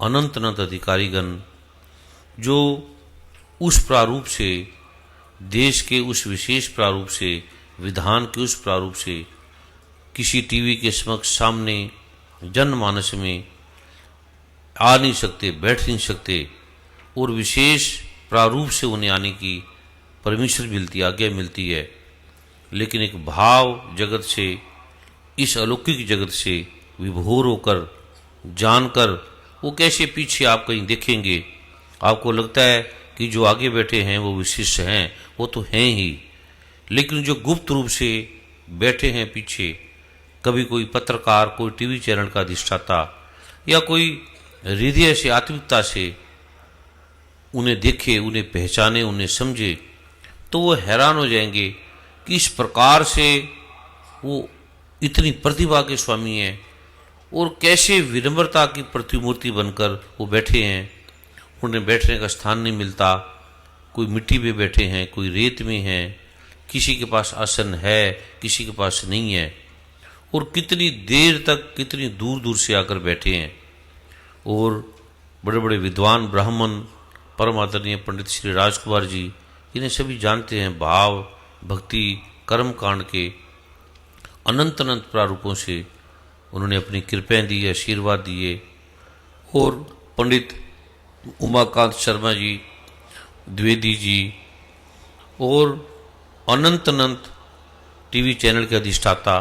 अनंत अनंत अधिकारीगण जो उस प्रारूप से देश के उस विशेष प्रारूप से विधान के उस प्रारूप से किसी टीवी के समक्ष सामने जनमानस में आ नहीं सकते बैठ नहीं सकते और विशेष प्रारूप से उन्हें आने की परमिशन मिलती आज्ञा मिलती है लेकिन एक भाव जगत से इस अलौकिक जगत से विभोर होकर जानकर वो कैसे पीछे आप कहीं देखेंगे आपको लगता है कि जो आगे बैठे हैं वो विशिष्ट हैं वो तो हैं ही लेकिन जो गुप्त रूप से बैठे हैं पीछे कभी कोई पत्रकार कोई टीवी चैनल का अधिष्ठाता या कोई हृदय से आत्मिकता से उन्हें देखे उन्हें पहचाने उन्हें समझे तो वो हैरान हो जाएंगे कि इस प्रकार से वो इतनी प्रतिभा के स्वामी हैं और कैसे विनम्रता की प्रतिमूर्ति बनकर वो बैठे हैं उन्हें बैठने का स्थान नहीं मिलता कोई मिट्टी पे बैठे हैं कोई रेत में हैं किसी के पास आसन है किसी के पास नहीं है और कितनी देर तक कितनी दूर दूर से आकर बैठे हैं और बड़े बड़े विद्वान ब्राह्मण परम आदरणीय पंडित श्री राजकुमार जी इन्हें सभी जानते हैं भाव भक्ति कर्म कांड के अनंत अनंत प्रारूपों से उन्होंने अपनी कृपाएं दी, आशीर्वाद दिए। और पंडित उमाकांत शर्मा जी, द्विवेदी जी और अनंत अनंत टीवी चैनल के अधिष्ठाता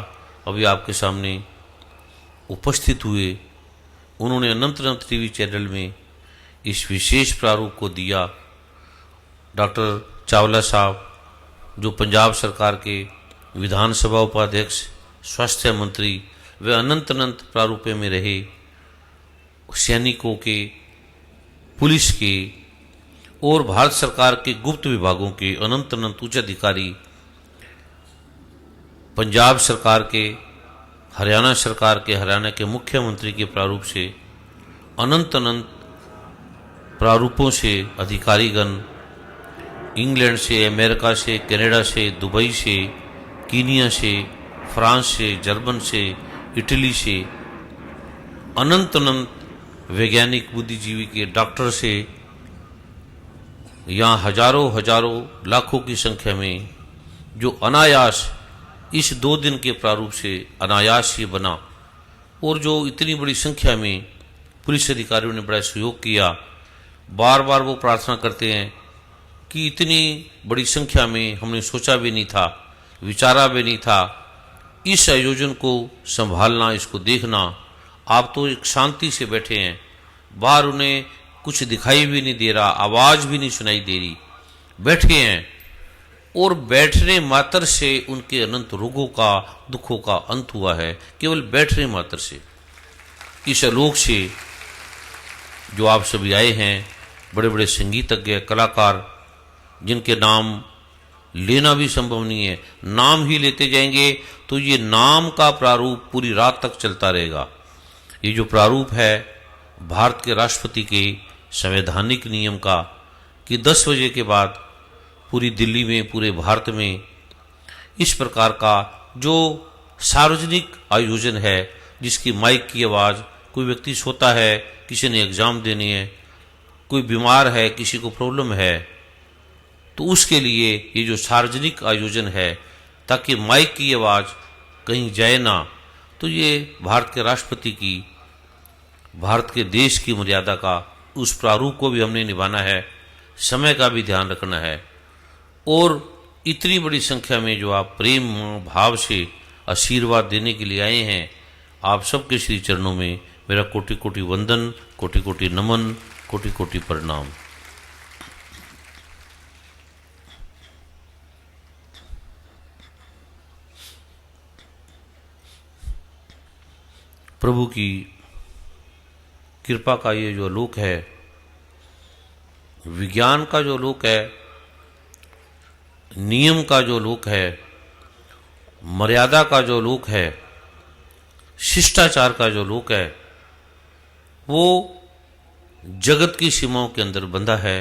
अभी आपके सामने उपस्थित हुए। उन्होंने अनंत अनंत टीवी चैनल में इस विशेष प्रारूप को दिया। डॉक्टर चावला साहब जो पंजाब सरकार के विधानसभा उपाध्यक्ष, स्वास्थ्य मंत्री, वे अनंत अनंत प्रारूपों में रहे। सैनिकों के, पुलिस के और भारत सरकार के गुप्त विभागों के अनंत अनंत उच्च अधिकारी, पंजाब सरकार के, हरियाणा सरकार के, हरियाणा के मुख्यमंत्री के प्रारूप से अनंत अनंत प्रारूपों से अधिकारीगण इंग्लैंड से, अमेरिका से, कनाडा से, दुबई से, कीनिया से, फ्रांस से, जर्मन से, इटली से, अनंत अनंत वैज्ञानिक, बुद्धिजीवी के, डॉक्टर से, यहाँ हजारों हजारों लाखों की संख्या में जो अनायास इस 2 दिन के प्रारूप से अनायास ये बना। और जो इतनी बड़ी संख्या में पुलिस अधिकारियों ने बड़ा सहयोग किया। बार बार वो प्रार्थना करते हैं कि इतनी बड़ी संख्या में हमने सोचा भी नहीं था, विचारा भी नहीं था। इस आयोजन को संभालना, इसको देखना। आप तो एक शांति से बैठे हैं, बाहर उन्हें कुछ दिखाई भी नहीं दे रहा, आवाज भी नहीं सुनाई दे रही, बैठे हैं। और बैठने मात्र से उनके अनंत रोगों का, दुखों का अंत हुआ है, केवल बैठने मात्र से। इस आलोक से जो आप सभी आए हैं, बड़े बड़े संगीतज्ञ, कलाकार, जिनके नाम लेना भी संभव नहीं है, नाम ही लेते जाएंगे तो ये नाम का प्रारूप पूरी रात तक चलता रहेगा। ये जो प्रारूप है भारत के राष्ट्रपति के संवैधानिक नियम का कि 10 बजे के बाद पूरी दिल्ली में, पूरे भारत में इस प्रकार का जो सार्वजनिक आयोजन है, जिसकी माइक की आवाज़, कोई व्यक्ति सोता है, किसी ने एग्ज़ाम देनी है, कोई बीमार है, किसी को प्रॉब्लम है, तो उसके लिए ये जो सार्वजनिक आयोजन है, ताकि माइक की आवाज़ कहीं जाए ना, तो ये भारत के राष्ट्रपति की, भारत के देश की मर्यादा का उस प्रारूप को भी हमने निभाना है, समय का भी ध्यान रखना है। और इतनी बड़ी संख्या में जो आप प्रेम भाव से आशीर्वाद देने के लिए आए हैं, आप सबके श्री चरणों में मेरा कोटि कोटि वंदन, कोटि कोटि नमन, कोटि कोटि प्रणाम। प्रभु की कृपा का ये जो लोक है, विज्ञान का जो लोक है, नियम का जो लोक है, मर्यादा का जो लोक है, शिष्टाचार का जो लोक है, वो जगत की सीमाओं के अंदर बंधा है,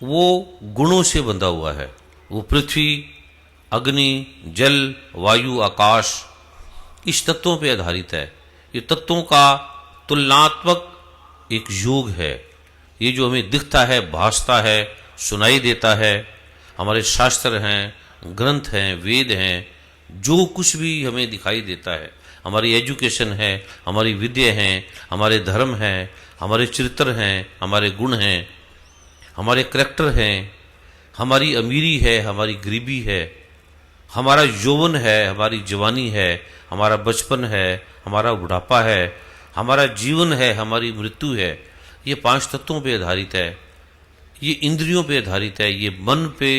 वो गुणों से बंधा हुआ है। वो पृथ्वी, अग्नि, जल, वायु, आकाश, इस तत्वों पे आधारित है। ये तत्वों का तुलनात्मक एक योग है। ये जो हमें दिखता है, भासता है, सुनाई देता है, हमारे शास्त्र हैं, ग्रंथ हैं, वेद हैं, जो कुछ भी हमें दिखाई देता है, हमारी एजुकेशन है, हमारी विद्या है, हमारे धर्म हैं, हमारे चरित्र हैं, हमारे गुण हैं, हमारे करैक्टर हैं, हमारी अमीरी है, हमारी गरीबी है, हमारा यौवन है, हमारी जवानी है, हमारा बचपन है, हमारा बुढ़ापा है, हमारा जीवन है, हमारी मृत्यु है। ये 5 तत्वों पे आधारित है, ये इंद्रियों पे आधारित है, ये मन पे,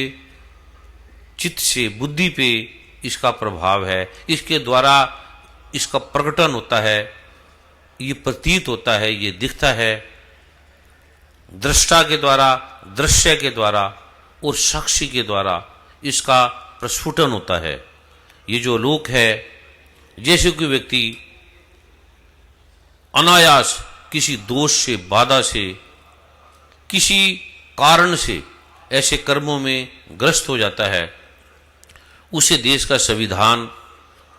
चित्त से, बुद्धि पे इसका प्रभाव है। इसके द्वारा इसका प्रकटन होता है, ये प्रतीत होता है, ये दिखता है। दृष्टा के द्वारा, दृश्य के द्वारा और साक्षी के द्वारा इसका प्रस्फुटन होता है। ये जो लोक है, जैसे कोई व्यक्ति अनायास किसी दोष से, बाधा से, किसी कारण से ऐसे कर्मों में ग्रस्त हो जाता है, उसे देश का संविधान,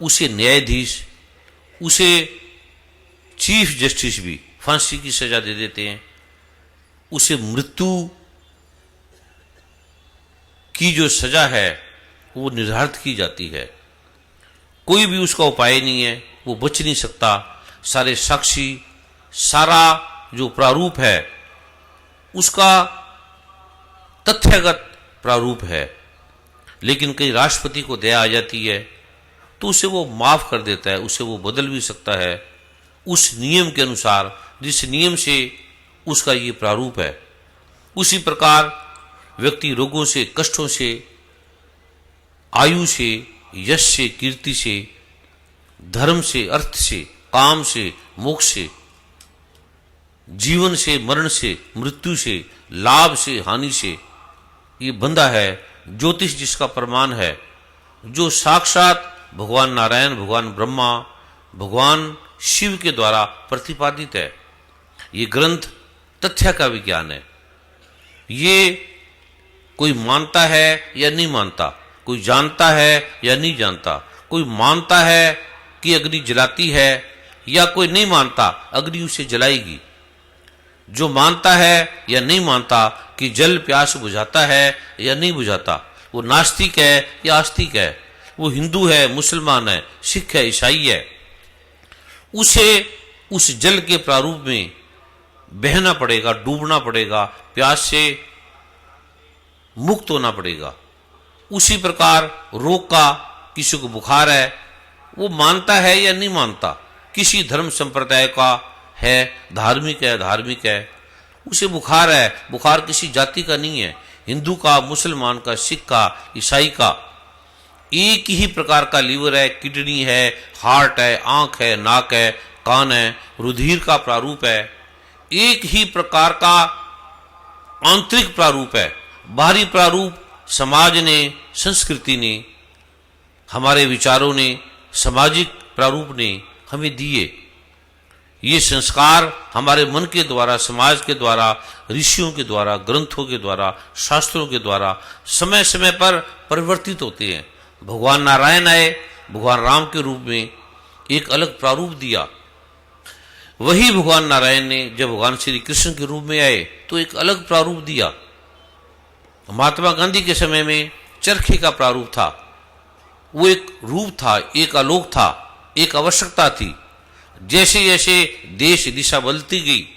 उसे न्यायाधीश, उसे चीफ जस्टिस भी फांसी की सजा दे देते हैं। उसे मृत्यु की जो सजा है वो निर्धारित की जाती है। कोई भी उसका उपाय नहीं है, वो बच नहीं सकता। सारे साक्षी, सारा जो प्रारूप है उसका तथ्यगत प्रारूप है। लेकिन कई राष्ट्रपति को दया आ जाती है तो उसे वो माफ कर देता है, उसे वो बदल भी सकता है उस नियम के अनुसार जिस नियम से उसका ये प्रारूप है। उसी प्रकार व्यक्ति रोगों से, कष्टों से, आयु से, यश से, कीर्ति से, धर्म से, अर्थ से, काम से, मोक्ष से, जीवन से, मरण से, मृत्यु से, लाभ से, हानि से ये बंधा है। ज्योतिष जिसका प्रमाण है, जो साक्षात भगवान नारायण, भगवान ब्रह्मा, भगवान शिव के द्वारा प्रतिपादित है। ये ग्रंथ तथ्य का विज्ञान है। ये कोई मानता है या नहीं मानता, कोई जानता है या नहीं जानता, कोई मानता है कि अग्नि जलाती है या कोई नहीं मानता अग्नि उसे जलाएगी। जो मानता है या नहीं मानता कि जल प्यास बुझाता है या नहीं बुझाता, वो नास्तिक है या आस्तिक है, वो हिंदू है, मुसलमान है, सिख है, ईसाई है, उसे उस जल के प्रारूप में बहना पड़ेगा, डूबना पड़ेगा, प्यास से मुक्त होना पड़ेगा। उसी प्रकार रोग का, किसी को बुखार है, वो मानता है या नहीं मानता, किसी धर्म संप्रदाय का है, धार्मिक है, उसे बुखार है, बुखार किसी जाति का नहीं है, हिंदू का, मुसलमान का, सिख का, ईसाई का, एक ही प्रकार का लीवर है, किडनी है, हार्ट है, आंख है, नाक है, कान है, रुधिर का प्रारूप है, एक ही प्रकार का आंतरिक प्रारूप है। बाहरी प्रारूप समाज ने, संस्कृति ने, हमारे विचारों ने, सामाजिक प्रारूप ने हमें दिए। ये संस्कार हमारे मन के द्वारा, समाज के द्वारा, ऋषियों के द्वारा, ग्रंथों के द्वारा, शास्त्रों के द्वारा समय समय पर परिवर्तित होते हैं। भगवान नारायण आए, भगवान राम के रूप में एक अलग प्रारूप दिया। वही भगवान नारायण ने जब भगवान श्री कृष्ण के रूप में आए तो एक अलग प्रारूप दिया। महात्मा गांधी के समय में चरखे का प्रारूप था, वो एक रूप था, एक आलोक था, एक आवश्यकता थी। जैसे जैसे देश दिशा बदलती गई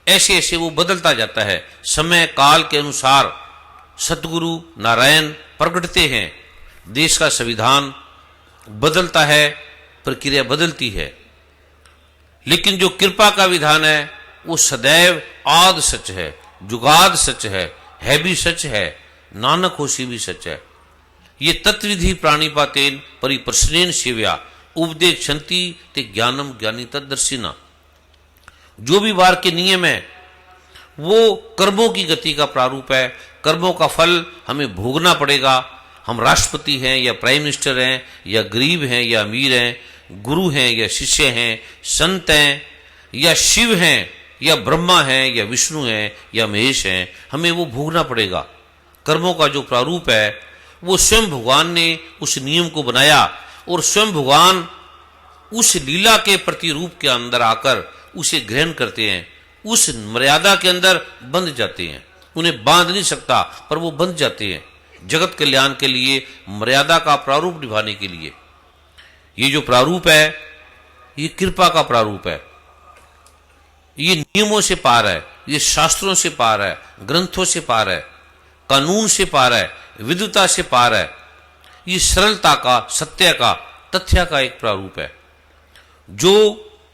ऐसे ऐसे वो बदलता जाता है। समय काल के अनुसार सतगुरु नारायण प्रकटते हैं, देश का संविधान बदलता है, प्रक्रिया बदलती है। लेकिन जो कृपा का विधान है वो सदैव आद सच है, जुगाद सच है भी सच है, नानक होसी भी सच है। ये तत्विधि प्राणिपातेन परिप्रश्नेन सेव्या उपदेक्षन्ति ते ज्ञानम ज्ञानी तद्दर्शिना। जो भी वार के नियम है वो कर्मों की गति का प्रारूप है, कर्मों का फल हमें भोगना पड़ेगा। हम राष्ट्रपति हैं या प्राइम मिनिस्टर हैं या गरीब हैं या अमीर हैं, गुरु हैं या शिष्य हैं, संत हैं या शिव हैं या ब्रह्मा हैं या विष्णु हैं या महेश हैं, हमें वो भोगना पड़ेगा। कर्मों का जो प्रारूप है वो स्वयं भगवान ने उस नियम को बनाया और स्वयं भगवान उस लीला के प्रतिरूप के अंदर आकर उसे ग्रहण करते हैं, उस मर्यादा के अंदर बंध जाते हैं। उन्हें बांध नहीं सकता पर वो बंध जाते हैं जगत कल्याण के लिए, मर्यादा का प्रारूप निभाने के लिए। ये जो प्रारूप है ये कृपा का प्रारूप है, ये नियमों से पार है, ये शास्त्रों से पार है, ग्रंथों से पार है, कानून से पार है, विद्वता से पार है। ये सरलता का, सत्य का, तथ्य का एक प्रारूप है। जो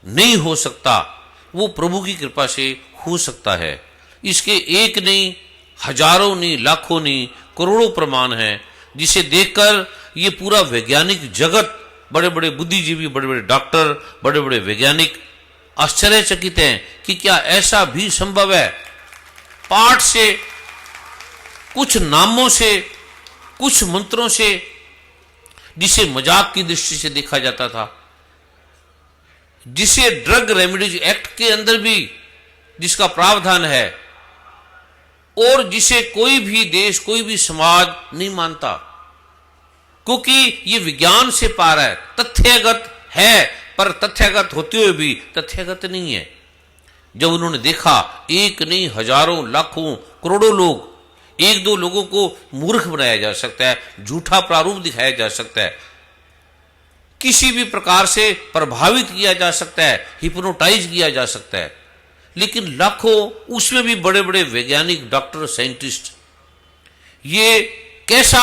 नहीं हो सकता वो प्रभु की कृपा से हो सकता है। इसके एक नहीं, हजारों नहीं, लाखों नहीं, करोड़ों प्रमाण हैं, जिसे देखकर ये पूरा वैज्ञानिक जगत, बड़े बड़े बुद्धिजीवी, बड़े बड़े डॉक्टर, बड़े बड़े वैज्ञानिक आश्चर्यचकित हैं कि क्या ऐसा भी संभव है। पाठ से, कुछ नामों से, कुछ मंत्रों से, जिसे मजाक की दृष्टि से देखा जाता था, जिसे ड्रग रेमेडीज एक्ट के अंदर भी जिसका प्रावधान है और जिसे कोई भी देश, कोई भी समाज नहीं मानता, क्योंकि ये विज्ञान से पार है, तथ्यगत है, पर तथ्यगत होते हुए भी तथ्यगत नहीं है। जब उन्होंने देखा एक नहीं, हजारों, लाखों, करोड़ों लोग, एक दो लोगों को मूर्ख बनाया जा सकता है, झूठा प्रारूप दिखाया जा सकता है, किसी भी प्रकार से प्रभावित किया जा सकता है, हिप्नोटाइज किया जा सकता है। लेकिन लाखों, उसमें भी बड़े बड़े वैज्ञानिक, डॉक्टर, साइंटिस्ट, ये कैसा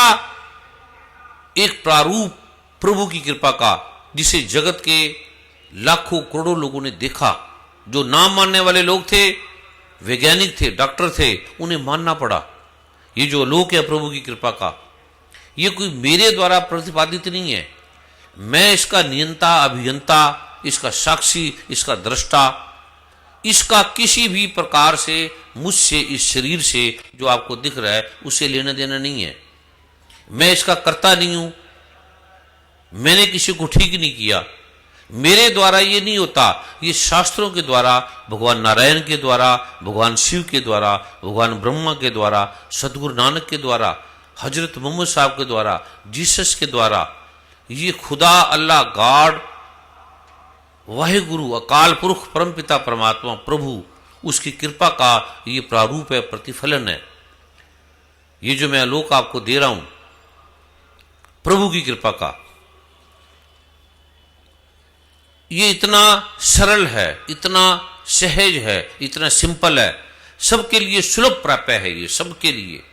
एक प्रारूप प्रभु की कृपा का, जिसे जगत के लाखों करोड़ों लोगों ने देखा। जो नाम मानने वाले लोग थे, वैज्ञानिक थे, डॉक्टर थे, उन्हें मानना पड़ा। ये जो लोक है प्रभु की कृपा का, ये कोई मेरे द्वारा प्रतिपादित नहीं है। मैं इसका नियंता, अभियंता, इसका साक्षी, इसका दृष्टा, इसका किसी भी प्रकार से मुझसे, इस शरीर से जो आपको दिख रहा है, उससे लेना देना नहीं है। मैं इसका कर्ता नहीं हूं, मैंने किसी को ठीक नहीं किया, मेरे द्वारा ये नहीं होता। ये शास्त्रों के द्वारा, भगवान नारायण के द्वारा, भगवान शिव के द्वारा, भगवान ब्रह्मा के द्वारा, सतगुरु नानक के द्वारा, हजरत मोहम्मद साहब के द्वारा, जीसस के द्वारा, ये खुदा, अल्लाह, गॉड, वाहिगुरु, अकाल पुरुष, परमपिता परमात्मा, प्रभु, उसकी कृपा का ये प्रारूप है, प्रतिफलन है। ये जो मैं आलोक आपको दे रहा हूं प्रभु की कृपा का, ये इतना सरल है, इतना सहज है, इतना सिंपल है, सबके लिए सुलभ प्राप्य है। ये सबके लिए,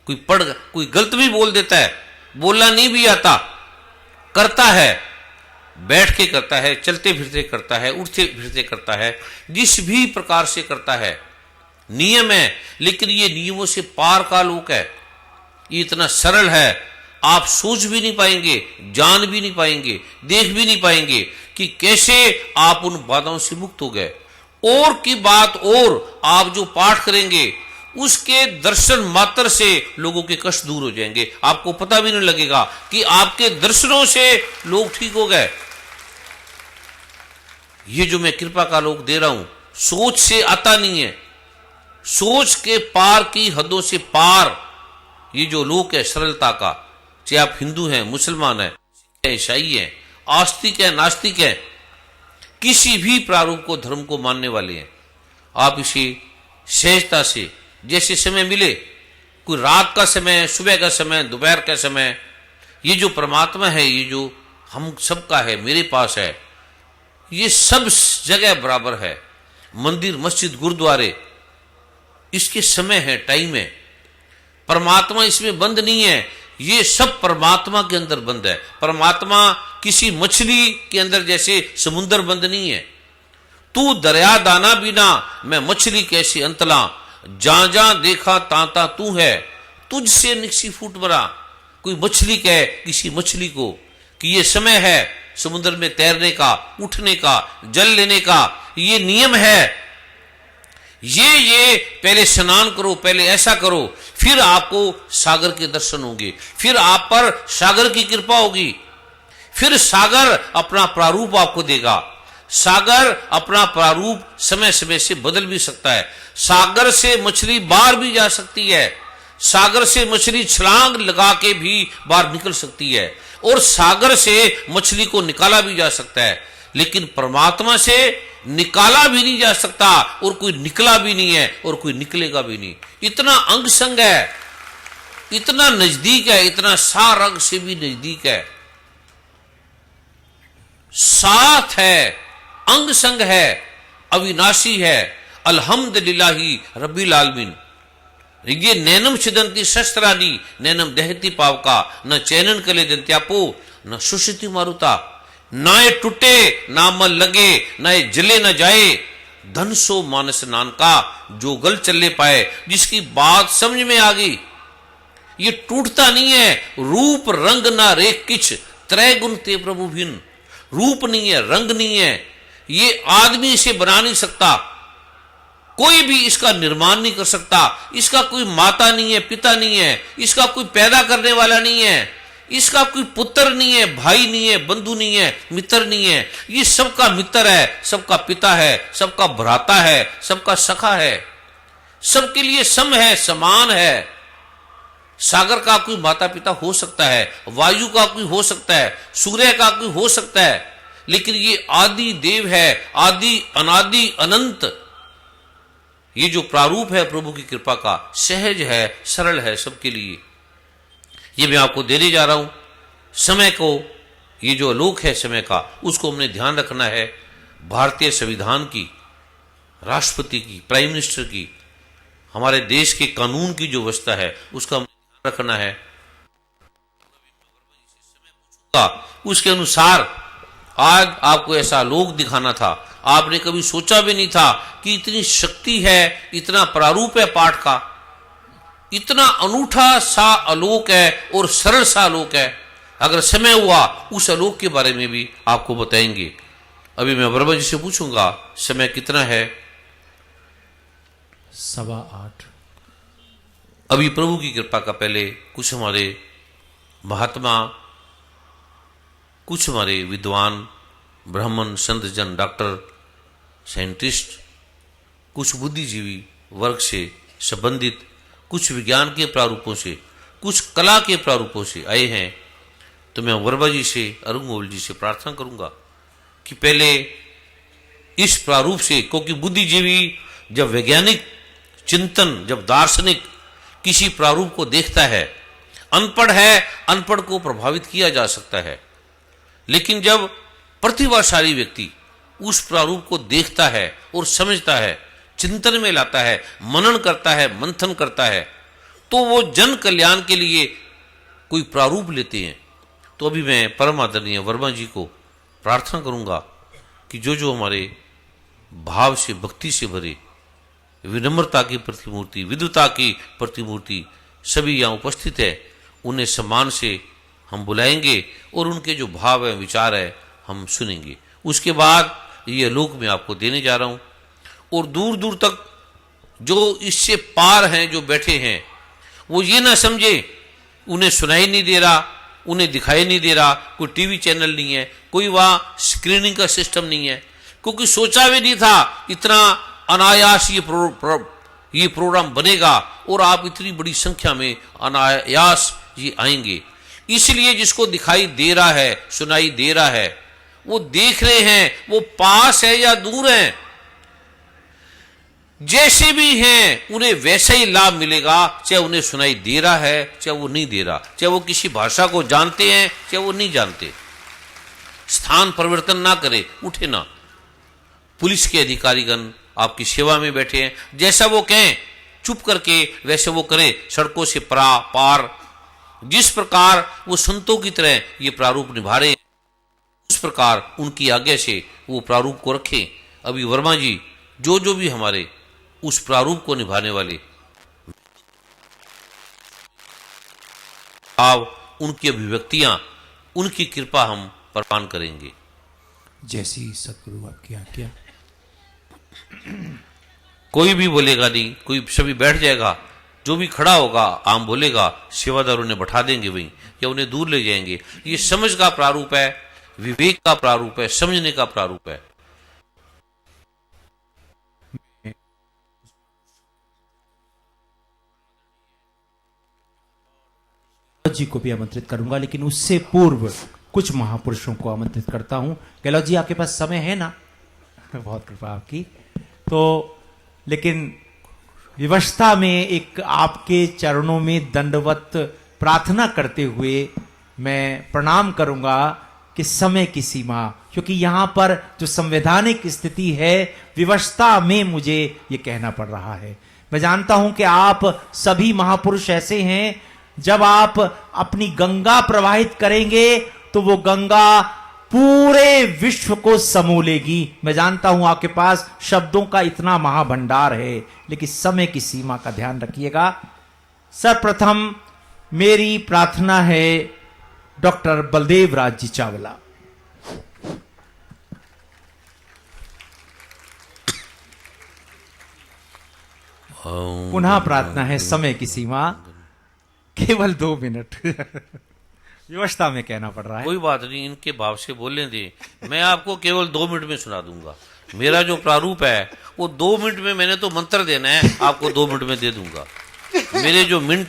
कोई गलत भी बोल देता है, बोलना नहीं भी आता, करता है, बैठ के करता है, चलते फिरते करता है, उठते फिरते करता है, जिस भी प्रकार से करता है, नियम है। लेकिन ये नियमों से पार का लोक है। ये इतना सरल है, आप सोच भी नहीं पाएंगे, जान भी नहीं पाएंगे, देख भी नहीं पाएंगे कि कैसे आप उन बाधाओं से मुक्त हो गए। और की बात और, आप जो पाठ करेंगे उसके दर्शन मात्र से लोगों के कष्ट दूर हो जाएंगे। आपको पता भी नहीं लगेगा कि आपके दर्शनों से लोग ठीक हो गए। ये जो मैं कृपा का लोक दे रहा हूं, सोच से आता नहीं है, सोच के पार की हदों से पार ये जो लोक है सरलता का। चाहे आप हिंदू हैं, मुसलमान हैं, ईसाई हैं, आस्तिक हैं, नास्तिक हैं, किसी भी प्रारूप को, धर्म को मानने वाले हैं, आप इसे सहजता से, जैसे समय मिले, कोई रात का समय, सुबह का समय, दोपहर का समय, ये जो परमात्मा है, ये जो हम सबका है, मेरे पास है, ये सब जगह बराबर है। मंदिर, मस्जिद, गुरुद्वारे, इसके समय है, टाइम है। परमात्मा इसमें बंद नहीं है, ये सब परमात्मा के अंदर बंद है। परमात्मा किसी मछली के अंदर जैसे समुंदर बंद नहीं है। तू दरिया दाना बिना, मैं मछली कैसी अंतला, जहां जहां देखा तांता तू है, तुझसे निकसी फूट भरा। कोई मछली कहे किसी मछली को कि ये समय है समुद्र में तैरने का, उठने का, जल लेने का, ये नियम है, ये पहले स्नान करो, पहले ऐसा करो, फिर आपको सागर के दर्शन होंगे, फिर आप पर सागर की कृपा होगी, फिर सागर अपना प्रारूप आपको देगा। सागर अपना प्रारूप समय समय से बदल भी सकता है। सागर से मछली बाहर भी जा सकती है, सागर से मछली छलांग लगा के भी बाहर निकल सकती है, और सागर से मछली को निकाला भी जा सकता है। लेकिन परमात्मा से निकाला भी नहीं जा सकता, और कोई निकला भी नहीं है, और कोई निकलेगा भी नहीं। इतना अंग संग है, इतना नजदीक है, इतना सार अंग से भी नजदीक है, साथ है, अंग संग है, अविनाशी है। अल्हम्दुलिल्लाहि रब्बिल आलमीन। ये नैनम छिदंती शस्त्रानी नैनम दहती पावका, न चैनन कले दंत्यापो, न सुषिति मारुता। ना ये टूटे, ना मल लगे, ना ये जले न जाए। धन सो मानस नान का, जो गल चले पाए, जिसकी बात समझ में आ गई। ये टूटता नहीं है। रूप रंग ना रेख किच, त्रय गुण ते प्रभु भिन्न। रूप नहीं है, रंग नहीं है, ये आदमी इसे बना नहीं सकता, कोई भी इसका निर्माण नहीं कर सकता। इसका कोई माता नहीं है, पिता नहीं है, इसका कोई पैदा करने वाला नहीं है, इसका कोई पुत्र नहीं है, भाई नहीं है, बंधु नहीं है, मित्र नहीं है। ये सबका मित्र है, सबका पिता है, सबका भ्राता है, सबका सखा है, सबके लिए सम है, समान है। सागर का कोई माता पिता हो सकता है, वायु का कोई हो सकता है, सूर्य का कोई हो सकता है, लेकिन ये आदि देव है, आदि अनादि अनंत। ये जो प्रारूप है प्रभु की कृपा का, सहज है, सरल है सबके लिए। ये मैं आपको देने जा रहा हूं। समय को ये जो आलोक है समय का, उसको हमने ध्यान रखना है। भारतीय संविधान की, राष्ट्रपति की, प्राइम मिनिस्टर की, हमारे देश के कानून की जो व्यवस्था है उसका हमें ध्यान रखना है। उसके अनुसार आज आपको ऐसा आलोक दिखाना था। आपने कभी सोचा भी नहीं था कि इतनी शक्ति है, इतना प्रारूप है पाठ का, इतना अनूठा सा आलोक है और सरल सा आलोक है। अगर समय हुआ उस आलोक के बारे में भी आपको बताएंगे। अभी मैं वर्मा जी से पूछूंगा समय कितना है? 8:15। अभी प्रभु की कृपा का पहले कुछ हमारे महात्मा, कुछ हमारे विद्वान, ब्राह्मण, संत जन, डॉक्टर, साइंटिस्ट, कुछ बुद्धिजीवी वर्ग से संबंधित, कुछ विज्ञान के प्रारूपों से, कुछ कला के प्रारूपों से आए हैं। तो मैं वर्मा जी से, अरुण मोल जी से प्रार्थना करूंगा कि पहले इस प्रारूप से, क्योंकि बुद्धिजीवी जब वैज्ञानिक चिंतन, जब दार्शनिक किसी प्रारूप को देखता है, अनपढ़ है, अनपढ़ को प्रभावित किया जा सकता है, लेकिन जब प्रतिभाशाली व्यक्ति उस प्रारूप को देखता है और समझता है, चिंतन में लाता है, मनन करता है, मंथन करता है, तो वो जन कल्याण के लिए कोई प्रारूप लेते हैं। तो अभी मैं परम आदरणीय वर्मा जी को प्रार्थना करूंगा कि जो जो हमारे भाव से, भक्ति से भरे, विनम्रता की प्रतिमूर्ति, विद्वता की प्रतिमूर्ति सभी यहाँ उपस्थित है, उन्हें सम्मान से हम बुलाएंगे और उनके जो भाव है, विचार है, हम सुनेंगे। उसके बाद ये आलोक मैं आपको देने जा रहा हूं और दूर दूर तक जो इससे पार हैं, जो बैठे हैं, वो ये ना समझे उन्हें सुनाई नहीं दे रहा, उन्हें दिखाई नहीं दे रहा, कोई टीवी चैनल नहीं है, कोई वहां स्क्रीनिंग का सिस्टम नहीं है, क्योंकि सोचा भी नहीं था इतना अनायास ये प्रोग्राम बनेगा और आप इतनी बड़ी संख्या में अनायास ये आएंगे। इसलिए जिसको दिखाई दे रहा है, सुनाई दे रहा है, वो देख रहे हैं, वो पास है या दूर है, जैसे भी हैं उन्हें वैसा ही लाभ मिलेगा, चाहे उन्हें सुनाई दे रहा है, चाहे वो नहीं दे रहा, चाहे वो किसी भाषा को जानते हैं, चाहे वो नहीं जानते। स्थान परिवर्तन ना करे, उठे ना। पुलिस के अधिकारीगण आपकी सेवा में बैठे हैं, जैसा वो कहें चुप करके वैसे वो करें, सड़कों से पार। जिस प्रकार वो संतों की तरह ये प्रारूप निभा रहे हैं, उस प्रकार उनकी आज्ञा से वो प्रारूप को रखें। अभी वर्मा जी जो जो भी हमारे उस प्रारूप को निभाने वाले भाव, उनकी अभिव्यक्तियां, उनकी कृपा हम प्रदान करेंगे। जैसी सतगुरु आपकी आज्ञा। कोई भी बोलेगा नहीं, कोई सभी बैठ जाएगा, जो भी खड़ा होगा आम बोलेगा, सेवादार उन्हें बैठा देंगे वहीं या उन्हें दूर ले जाएंगे। ये समझ का प्रारूप है, विवेक का प्रारूप है, समझने का प्रारूप है। जी को भी आमंत्रित करूंगा, लेकिन उससे पूर्व कुछ महापुरुषों को आमंत्रित करता हूं। गहलोत जी आपके पास समय है ना? बहुत कृपा आपकी। तो लेकिन विवशता में एक आपके चरणों में दंडवत प्रार्थना करते हुए मैं प्रणाम करूंगा कि समय की सीमा, क्योंकि यहां पर जो संवैधानिक स्थिति है, विवशता में मुझे ये कहना पड़ रहा है। मैं जानता हूं कि आप सभी महापुरुष ऐसे हैं, जब आप अपनी गंगा प्रवाहित करेंगे तो वो गंगा पूरे विश्व को समो लेगी। मैं जानता हूं आपके पास शब्दों का इतना महाभंडार है, लेकिन समय की सीमा का ध्यान रखिएगा। सर्वप्रथम मेरी प्रार्थना है डॉक्टर बलदेव राज जी चावला। पुनः प्रार्थना है, समय की सीमा केवल 2 मिनट। व्यवस्था में कहना पड़ रहा है। कोई बात नहीं, इनके भाव से बोलने दे। मैं आपको केवल 2 मिनट में सुना दूंगा। मेरा जो प्रारूप है वो 2 मिनट में, मैंने तो मंत्र देना है, आपको 2 मिनट में दे दूंगा। मेरे जो मिनट